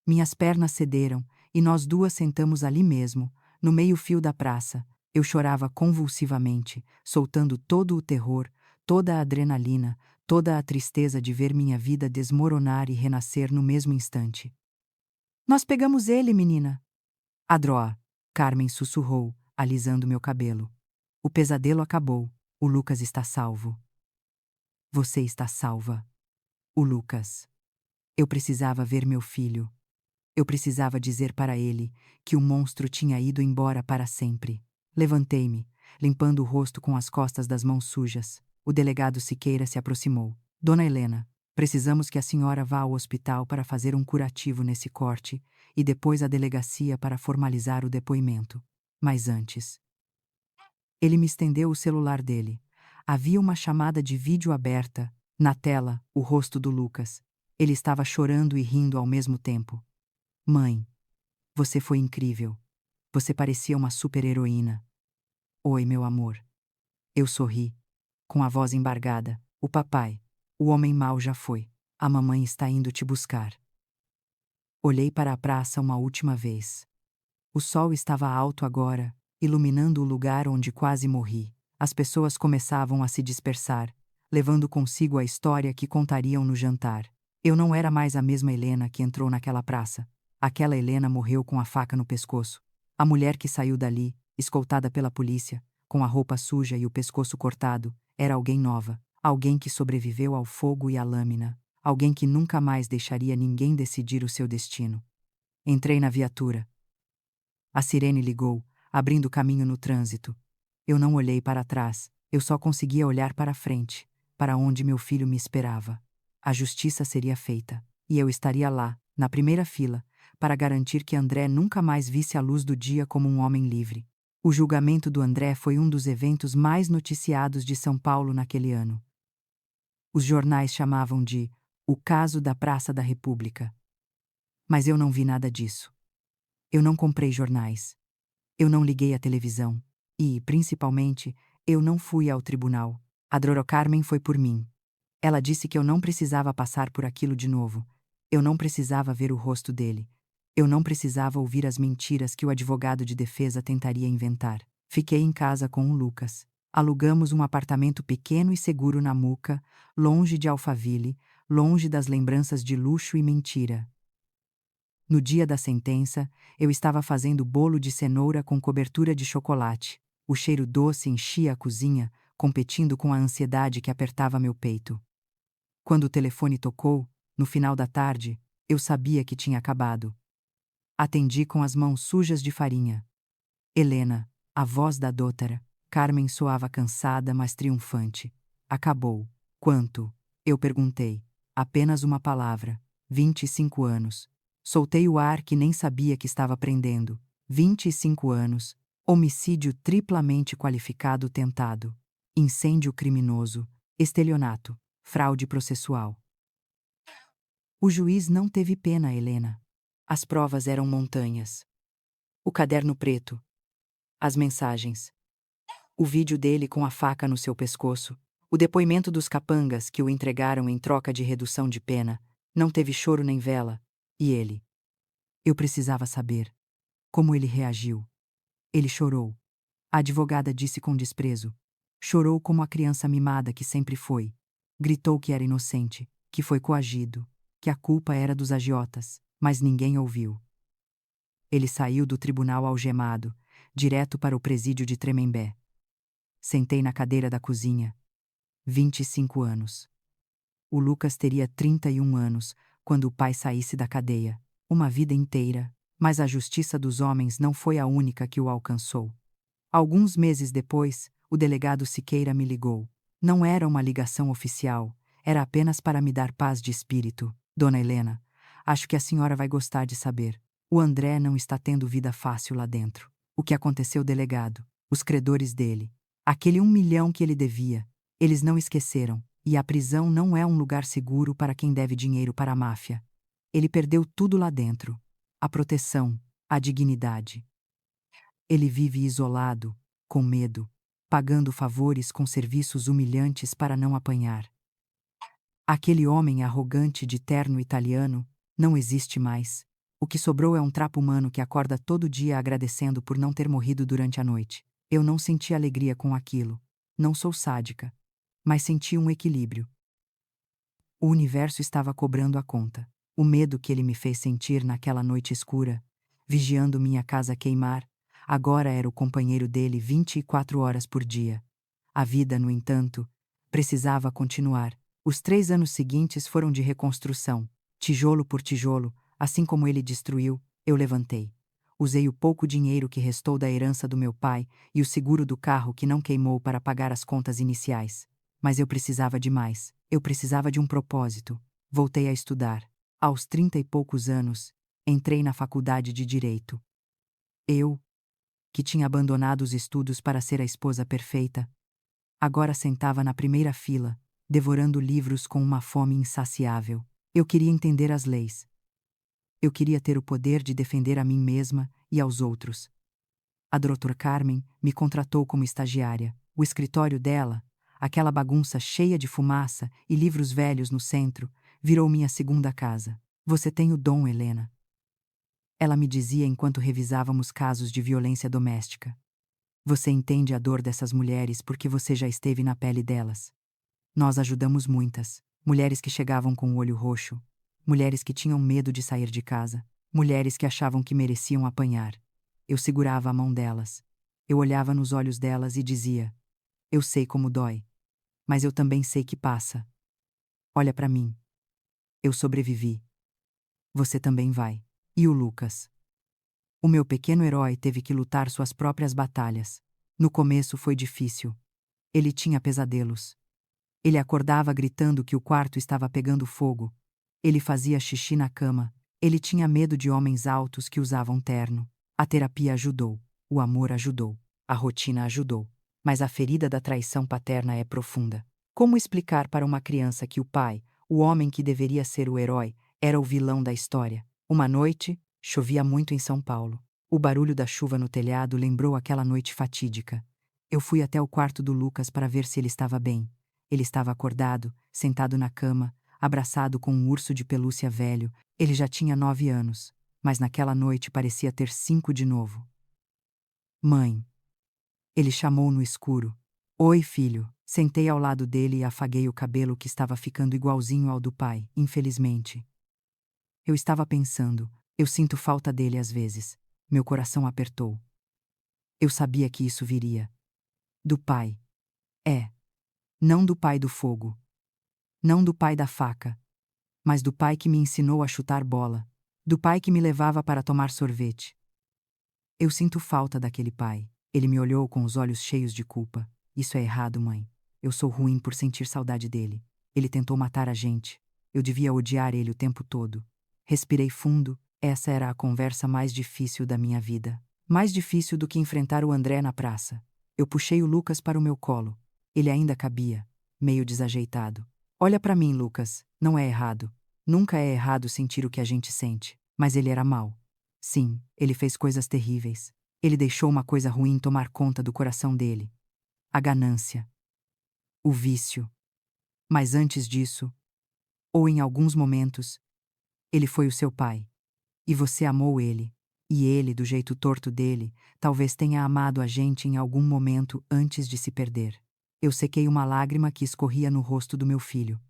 Minhas pernas cederam, e nós duas sentamos ali mesmo, no meio-fio da praça. Eu chorava convulsivamente, soltando todo o terror, toda a adrenalina, toda a tristeza de ver minha vida desmoronar e renascer no mesmo instante. Nós pegamos ele, menina. Adroa, Carmen sussurrou, alisando meu cabelo. O pesadelo acabou. O Lucas está salvo. Você está salva. O Lucas. Eu precisava ver meu filho. Eu precisava dizer para ele que o monstro tinha ido embora para sempre. Levantei-me, limpando o rosto com as costas das mãos sujas. O delegado Siqueira se aproximou. Dona Helena, precisamos que a senhora vá ao hospital para fazer um curativo nesse corte e depois à delegacia para formalizar o depoimento. Mas antes. Ele me estendeu o celular dele. Havia uma chamada de vídeo aberta. Na tela, o rosto do Lucas. Ele estava chorando e rindo ao mesmo tempo. Mãe, você foi incrível. Você parecia uma super-heroína. Oi, meu amor. Eu sorri, com a voz embargada. O papai, o homem mau já foi. A mamãe está indo te buscar. Olhei para a praça uma última vez. O sol estava alto agora, iluminando o lugar onde quase morri. As pessoas começavam a se dispersar, levando consigo a história que contariam no jantar. Eu não era mais a mesma Helena que entrou naquela praça. Aquela Helena morreu com a faca no pescoço. A mulher que saiu dali, escoltada pela polícia, com a roupa suja e o pescoço cortado, era alguém nova, alguém que sobreviveu ao fogo e à lâmina, alguém que nunca mais deixaria ninguém decidir o seu destino. Entrei na viatura. A sirene ligou, abrindo caminho no trânsito. Eu não olhei para trás, eu só conseguia olhar para frente, para onde meu filho me esperava. A justiça seria feita, e eu estaria lá, na primeira fila, para garantir que André nunca mais visse a luz do dia como um homem livre. O julgamento do André foi um dos eventos mais noticiados de São Paulo naquele ano. Os jornais chamavam de o caso da Praça da República. Mas eu não vi nada disso. Eu não comprei jornais. Eu não liguei à televisão. E, principalmente, eu não fui ao tribunal. A Dora Carmen foi por mim. Ela disse que eu não precisava passar por aquilo de novo. Eu não precisava ver o rosto dele. Eu não precisava ouvir as mentiras que o advogado de defesa tentaria inventar. Fiquei em casa com o Lucas. Alugamos um apartamento pequeno e seguro na Muca, longe de Alphaville, longe das lembranças de luxo e mentira. No dia da sentença, eu estava fazendo bolo de cenoura com cobertura de chocolate. O cheiro doce enchia a cozinha, competindo com a ansiedade que apertava meu peito. Quando o telefone tocou, no final da tarde, eu sabia que tinha acabado. Atendi com as mãos sujas de farinha. Helena, a voz da doutora, Carmen soava cansada, mas triunfante. Acabou. Quanto? Eu perguntei. Apenas uma palavra. 25 anos. Soltei o ar que nem sabia que estava prendendo. 25 anos. Homicídio triplamente qualificado tentado. Incêndio criminoso. Estelionato. Fraude processual. O juiz não teve pena, Helena. As provas eram montanhas. O caderno preto. As mensagens. O vídeo dele com a faca no seu pescoço. O depoimento dos capangas que o entregaram em troca de redução de pena. Não teve choro nem vela. E ele? Eu precisava saber. Como ele reagiu. Ele chorou. A advogada disse com desprezo. Chorou como a criança mimada que sempre foi. Gritou que era inocente, que foi coagido, que a culpa era dos agiotas, mas ninguém ouviu. Ele saiu do tribunal algemado, direto para o presídio de Tremembé. Sentei na cadeira da cozinha. 25 anos. O Lucas teria 31 anos quando o pai saísse da cadeia. Uma vida inteira, mas a justiça dos homens não foi a única que o alcançou. Alguns meses depois, o delegado Siqueira me ligou. Não era uma ligação oficial, era apenas para me dar paz de espírito. Dona Helena, acho que a senhora vai gostar de saber. O André não está tendo vida fácil lá dentro. O que aconteceu, delegado? Os credores dele. Aquele 1 milhão que ele devia. Eles não esqueceram, e a prisão não é um lugar seguro para quem deve dinheiro para a máfia. Ele perdeu tudo lá dentro. A proteção, a dignidade. Ele vive isolado, com medo, pagando favores com serviços humilhantes para não apanhar. Aquele homem arrogante de terno italiano não existe mais. O que sobrou é um trapo humano que acorda todo dia agradecendo por não ter morrido durante a noite. Eu não senti alegria com aquilo. Não sou sádica. Mas senti um equilíbrio. O universo estava cobrando a conta. O medo que ele me fez sentir naquela noite escura, vigiando minha casa queimar, agora era o companheiro dele 24 horas por dia. A vida, no entanto, precisava continuar. Os 3 anos seguintes foram de reconstrução. Tijolo por tijolo, assim como ele destruiu, eu levantei. Usei o pouco dinheiro que restou da herança do meu pai e o seguro do carro que não queimou para pagar as contas iniciais. Mas eu precisava de mais. Eu precisava de um propósito. Voltei a estudar. Aos 30 e poucos anos, entrei na faculdade de Direito. Eu, que tinha abandonado os estudos para ser a esposa perfeita, agora sentava na primeira fila, devorando livros com uma fome insaciável. Eu queria entender as leis. Eu queria ter o poder de defender a mim mesma e aos outros. A Dr. Carmen me contratou como estagiária. O escritório dela, aquela bagunça cheia de fumaça e livros velhos no centro, virou minha segunda casa. Você tem o dom, Helena. Ela me dizia enquanto revisávamos casos de violência doméstica. Você entende a dor dessas mulheres porque você já esteve na pele delas. Nós ajudamos muitas. Mulheres que chegavam com o olho roxo. Mulheres que tinham medo de sair de casa. Mulheres que achavam que mereciam apanhar. Eu segurava a mão delas. Eu olhava nos olhos delas e dizia: eu sei como dói. Mas eu também sei que passa. Olha para mim. Eu sobrevivi. Você também vai. E o Lucas? O meu pequeno herói teve que lutar suas próprias batalhas. No começo foi difícil. Ele tinha pesadelos. Ele acordava gritando que o quarto estava pegando fogo. Ele fazia xixi na cama. Ele tinha medo de homens altos que usavam terno. A terapia ajudou. O amor ajudou. A rotina ajudou. Mas a ferida da traição paterna é profunda. Como explicar para uma criança que o pai, o homem que deveria ser o herói, era o vilão da história? Uma noite, chovia muito em São Paulo. O barulho da chuva no telhado lembrou aquela noite fatídica. Eu fui até o quarto do Lucas para ver se ele estava bem. Ele estava acordado, sentado na cama, abraçado com um urso de pelúcia velho. Ele já tinha 9 anos, mas naquela noite parecia ter 5 de novo. Mãe. Ele chamou no escuro. Oi, filho. Sentei ao lado dele e afaguei o cabelo que estava ficando igualzinho ao do pai, infelizmente. Eu estava pensando, eu sinto falta dele às vezes. Meu coração apertou. Eu sabia que isso viria. Do pai. É. Não do pai do fogo. Não do pai da faca. Mas do pai que me ensinou a chutar bola. Do pai que me levava para tomar sorvete. Eu sinto falta daquele pai. Ele me olhou com os olhos cheios de culpa. Isso é errado, mãe. Eu sou ruim por sentir saudade dele. Ele tentou matar a gente. Eu devia odiar ele o tempo todo. Respirei fundo. Essa era a conversa mais difícil da minha vida. Mais difícil do que enfrentar o André na praça. Eu puxei o Lucas para o meu colo. Ele ainda cabia, meio desajeitado. Olha para mim, Lucas. Não é errado. Nunca é errado sentir o que a gente sente. Mas ele era mau. Sim, ele fez coisas terríveis. Ele deixou uma coisa ruim tomar conta do coração dele. A ganância. O vício. Mas antes disso, ou em alguns momentos, ele foi o seu pai. E você amou ele. E ele, do jeito torto dele, talvez tenha amado a gente em algum momento antes de se perder. Eu sequei uma lágrima que escorria no rosto do meu filho.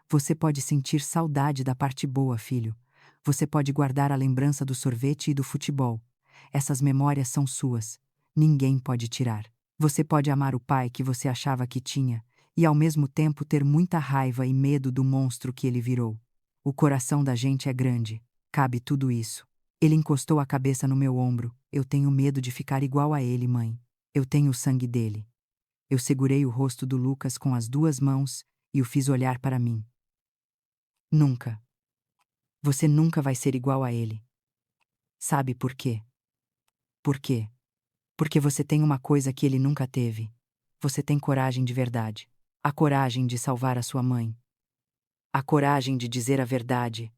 Você pode sentir saudade da parte boa, filho. Você pode guardar a lembrança do sorvete e do futebol. Essas memórias são suas. Ninguém pode tirar. Você pode amar o pai que você achava que tinha, e ao mesmo tempo ter muita raiva e medo do monstro que ele virou. O coração da gente é grande. Cabe tudo isso. Ele encostou a cabeça no meu ombro. Eu tenho medo de ficar igual a ele, mãe. Eu tenho o sangue dele. Eu segurei o rosto do Lucas com as 2 mãos e o fiz olhar para mim. Nunca. Você nunca vai ser igual a ele. Sabe por quê? Por quê? Porque você tem uma coisa que ele nunca teve. Você tem coragem de verdade. A coragem de salvar a sua mãe. A coragem de dizer a verdade.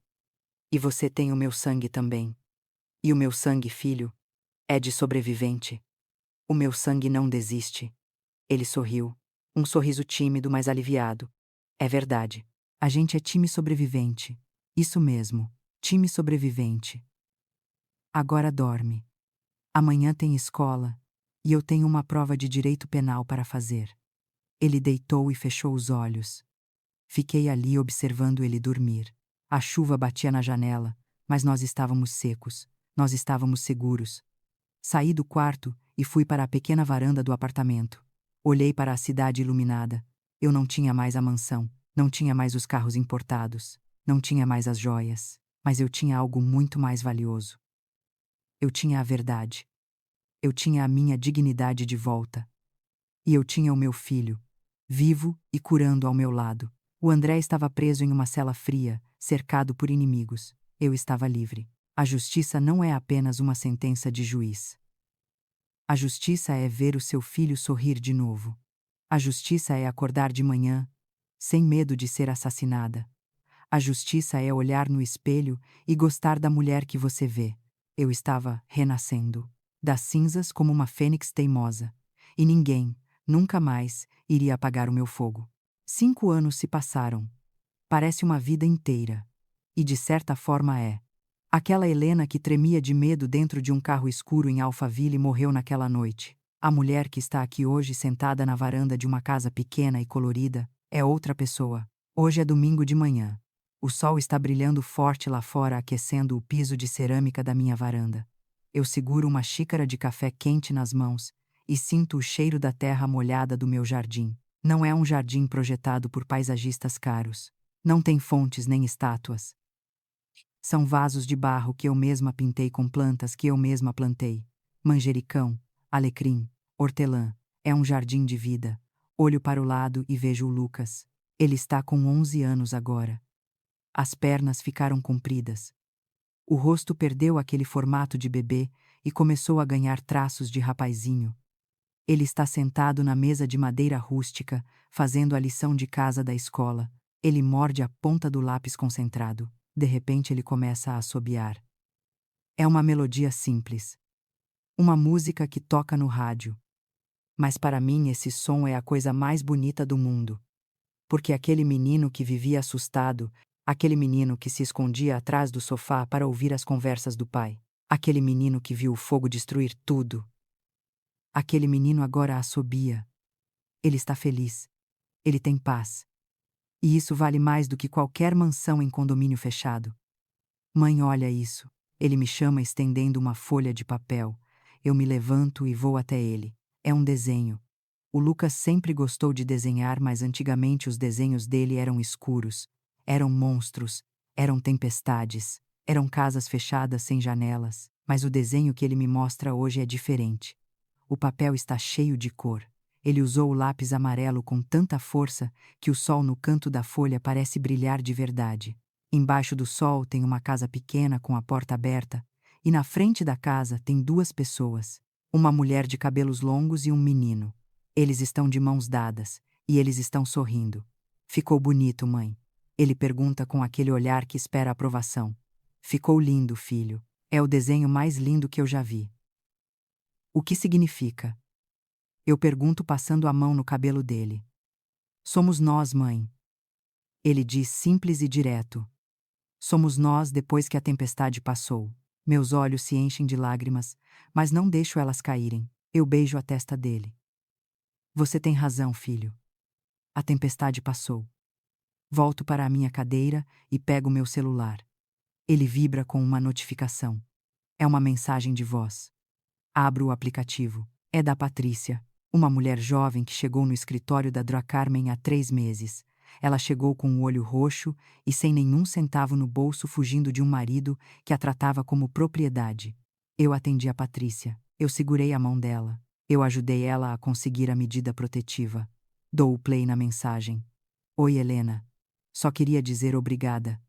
E você tem o meu sangue também. E o meu sangue, filho, é de sobrevivente. O meu sangue não desiste. Ele sorriu. Um sorriso tímido, mas aliviado. É verdade. A gente é time sobrevivente. Isso mesmo. Time sobrevivente. Agora dorme. Amanhã tem escola. E eu tenho uma prova de direito penal para fazer. Ele deitou e fechou os olhos. Fiquei ali observando ele dormir. A chuva batia na janela, mas nós estávamos secos. Nós estávamos seguros. Saí do quarto e fui para a pequena varanda do apartamento. Olhei para a cidade iluminada. Eu não tinha mais a mansão, não tinha mais os carros importados, não tinha mais as joias, mas eu tinha algo muito mais valioso. Eu tinha a verdade. Eu tinha a minha dignidade de volta. E eu tinha o meu filho, vivo e curando ao meu lado. O André estava preso em uma cela fria, cercado por inimigos. Eu estava livre. A justiça não é apenas uma sentença de juiz. A justiça é ver o seu filho sorrir de novo. A justiça é acordar de manhã, sem medo de ser assassinada. A justiça é olhar no espelho e gostar da mulher que você vê. Eu estava renascendo, das cinzas como uma fênix teimosa. E ninguém, nunca mais, iria apagar o meu fogo. 5 anos se passaram. Parece uma vida inteira. E de certa forma é. Aquela Helena que tremia de medo dentro de um carro escuro em Alphaville morreu naquela noite. A mulher que está aqui hoje sentada na varanda de uma casa pequena e colorida é outra pessoa. Hoje é domingo de manhã. O sol está brilhando forte lá fora, aquecendo o piso de cerâmica da minha varanda. Eu seguro uma xícara de café quente nas mãos e sinto o cheiro da terra molhada do meu jardim. Não é um jardim projetado por paisagistas caros. Não tem fontes nem estátuas. São vasos de barro que eu mesma pintei com plantas que eu mesma plantei. Manjericão, alecrim, hortelã. É um jardim de vida. Olho para o lado e vejo o Lucas. Ele está com 11 anos agora. As pernas ficaram compridas. O rosto perdeu aquele formato de bebê e começou a ganhar traços de rapazinho. Ele está sentado na mesa de madeira rústica, fazendo a lição de casa da escola. Ele morde a ponta do lápis concentrado. De repente ele começa a assobiar. É uma melodia simples. Uma música que toca no rádio. Mas para mim esse som é a coisa mais bonita do mundo. Porque aquele menino que vivia assustado, aquele menino que se escondia atrás do sofá para ouvir as conversas do pai, aquele menino que viu o fogo destruir tudo, aquele menino agora assobia. Ele está feliz. Ele tem paz. E isso vale mais do que qualquer mansão em condomínio fechado. Mãe, olha isso. Ele me chama estendendo uma folha de papel. Eu me levanto e vou até ele. É um desenho. O Lucas sempre gostou de desenhar, mas antigamente os desenhos dele eram escuros. Eram monstros. Eram tempestades. Eram casas fechadas sem janelas. Mas o desenho que ele me mostra hoje é diferente. O papel está cheio de cor. Ele usou o lápis amarelo com tanta força que o sol no canto da folha parece brilhar de verdade. Embaixo do sol tem uma casa pequena com a porta aberta, e na frente da casa tem 2 pessoas, uma mulher de cabelos longos e um menino. Eles estão de mãos dadas, e eles estão sorrindo. Ficou bonito, mãe. Ele pergunta com aquele olhar que espera aprovação. Ficou lindo, filho. É o desenho mais lindo que eu já vi. O que significa? Eu pergunto passando a mão no cabelo dele. Somos nós, mãe. Ele diz simples e direto. Somos nós depois que a tempestade passou. Meus olhos se enchem de lágrimas, mas não deixo elas caírem. Eu beijo a testa dele. Você tem razão, filho. A tempestade passou. Volto para a minha cadeira e pego meu celular. Ele vibra com uma notificação. É uma mensagem de voz. Abro o aplicativo. É da Patrícia, uma mulher jovem que chegou no escritório da Dra. Carmen há 3 meses. Ela chegou com o olho roxo e sem nenhum centavo no bolso, fugindo de um marido que a tratava como propriedade. Eu atendi a Patrícia. Eu segurei a mão dela. Eu ajudei ela a conseguir a medida protetiva. Dou o play na mensagem. Oi, Helena. Só queria dizer obrigada.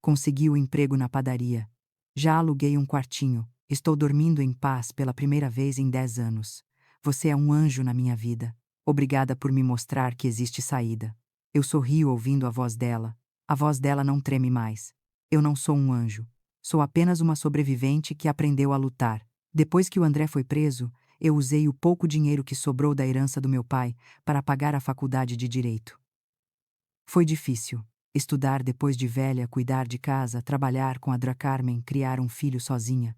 Consegui o emprego na padaria. Já aluguei um quartinho. Estou dormindo em paz pela primeira vez em 10 anos. Você é um anjo na minha vida. Obrigada por me mostrar que existe saída. Eu sorrio ouvindo a voz dela. A voz dela não treme mais. Eu não sou um anjo. Sou apenas uma sobrevivente que aprendeu a lutar. Depois que o André foi preso, eu usei o pouco dinheiro que sobrou da herança do meu pai para pagar a faculdade de Direito. Foi difícil. Estudar depois de velha, cuidar de casa, trabalhar com a Dra. Carmen, criar um filho sozinha.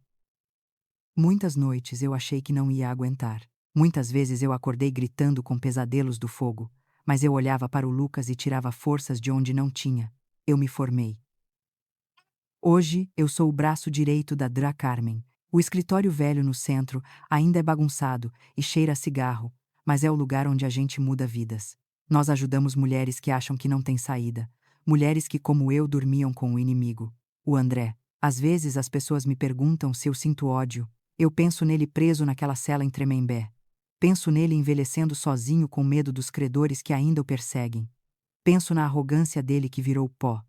Muitas noites eu achei que não ia aguentar. Muitas vezes eu acordei gritando com pesadelos do fogo, mas eu olhava para o Lucas e tirava forças de onde não tinha. Eu me formei. Hoje eu sou o braço direito da Dra. Carmen. O escritório velho no centro ainda é bagunçado e cheira a cigarro, mas é o lugar onde a gente muda vidas. Nós ajudamos mulheres que acham que não tem saída, mulheres que, como eu, dormiam com o inimigo. O André, Às vezes as pessoas me perguntam se eu sinto ódio. Eu penso nele preso naquela cela em Tremembé. Penso nele envelhecendo sozinho com medo dos credores que ainda o perseguem. Penso na arrogância dele que virou pó.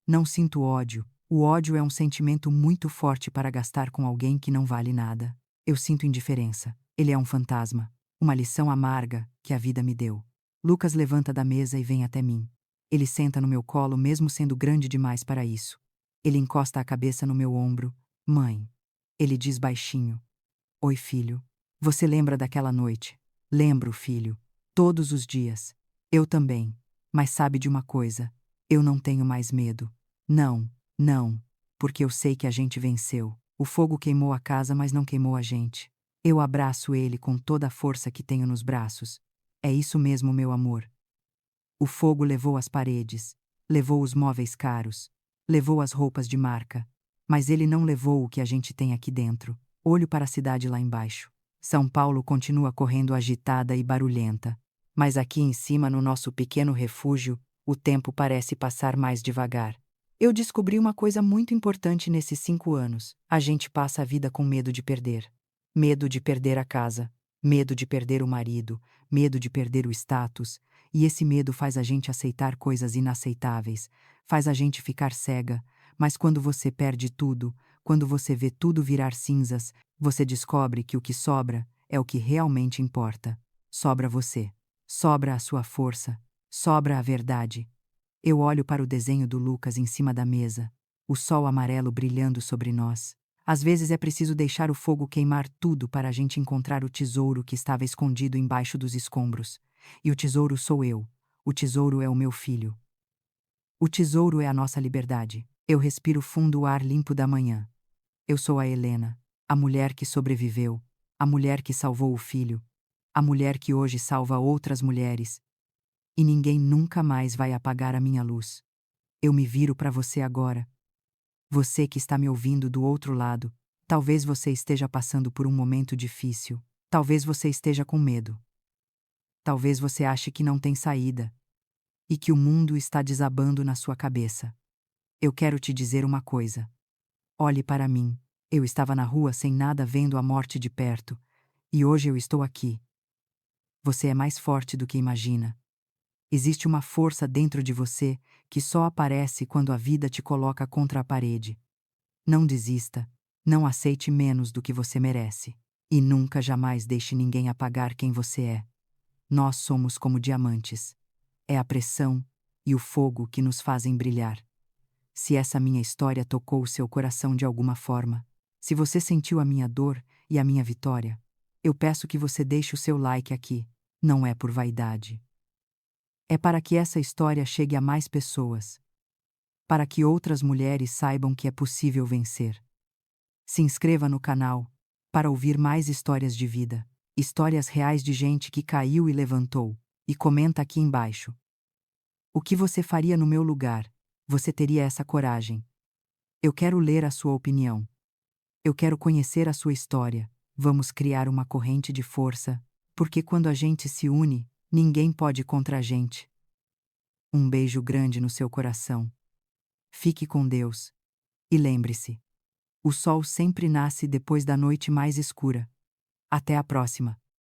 Não sinto ódio. O ódio é um sentimento muito forte para gastar com alguém que não vale nada. Eu sinto indiferença. Ele é um fantasma. Uma lição amarga que a vida me deu. Lucas levanta da mesa e vem até mim. Ele senta no meu colo mesmo sendo grande demais para isso. Ele encosta a cabeça no meu ombro. Mãe. Ele diz baixinho. Oi, filho. Você lembra daquela noite? Lembro, filho. Todos os dias. Eu também. Mas sabe de uma coisa? Eu não tenho mais medo. Não, não. Porque eu sei que a gente venceu. O fogo queimou a casa, mas não queimou a gente. Eu abraço ele com toda a força que tenho nos braços. É isso mesmo, meu amor. O fogo levou as paredes, levou os móveis caros, levou as roupas de marca. Mas ele não levou o que a gente tem aqui dentro. Olho para a cidade lá embaixo. São Paulo continua correndo agitada e barulhenta. Mas aqui em cima, no nosso pequeno refúgio, o tempo parece passar mais devagar. Eu descobri uma coisa muito importante nesses 5 anos. A gente passa a vida com medo de perder. Medo de perder a casa, medo de perder o marido, medo de perder o status, e esse medo faz a gente aceitar coisas inaceitáveis, faz a gente ficar cega, mas quando você perde tudo, quando você vê tudo virar cinzas, você descobre que o que sobra é o que realmente importa. Sobra você. Sobra a sua força. Sobra a verdade. Eu olho para o desenho do Lucas em cima da mesa, o sol amarelo brilhando sobre nós. Às vezes é preciso deixar o fogo queimar tudo para a gente encontrar o tesouro que estava escondido embaixo dos escombros. E o tesouro sou eu. O tesouro é o meu filho. O tesouro é a nossa liberdade. Eu respiro fundo o ar limpo da manhã. Eu sou a Helena, a mulher que sobreviveu, a mulher que salvou o filho, a mulher que hoje salva outras mulheres. E ninguém nunca mais vai apagar a minha luz. Eu me viro para você agora. Você que está me ouvindo do outro lado, talvez você esteja passando por um momento difícil. Talvez você esteja com medo. Talvez você ache que não tem saída e que o mundo está desabando na sua cabeça. Eu quero te dizer uma coisa. Olhe para mim. Eu estava na rua sem nada vendo a morte de perto, e hoje eu estou aqui. Você é mais forte do que imagina. Existe uma força dentro de você que só aparece quando a vida te coloca contra a parede. Não desista, não aceite menos do que você merece. E nunca jamais deixe ninguém apagar quem você é. Nós somos como diamantes. É a pressão e o fogo que nos fazem brilhar. Se essa minha história tocou o seu coração de alguma forma, se você sentiu a minha dor e a minha vitória, eu peço que você deixe o seu like aqui. Não é por vaidade. É para que essa história chegue a mais pessoas. Para que outras mulheres saibam que é possível vencer. Se inscreva no canal para ouvir mais histórias de vida, histórias reais de gente que caiu e levantou, e comenta aqui embaixo. O que você faria no meu lugar? Você teria essa coragem? Eu quero ler a sua opinião. Eu quero conhecer a sua história. Vamos criar uma corrente de força, porque quando a gente se une, ninguém pode contra a gente. Um beijo grande no seu coração. Fique com Deus. E lembre-se: o sol sempre nasce depois da noite mais escura. Até a próxima.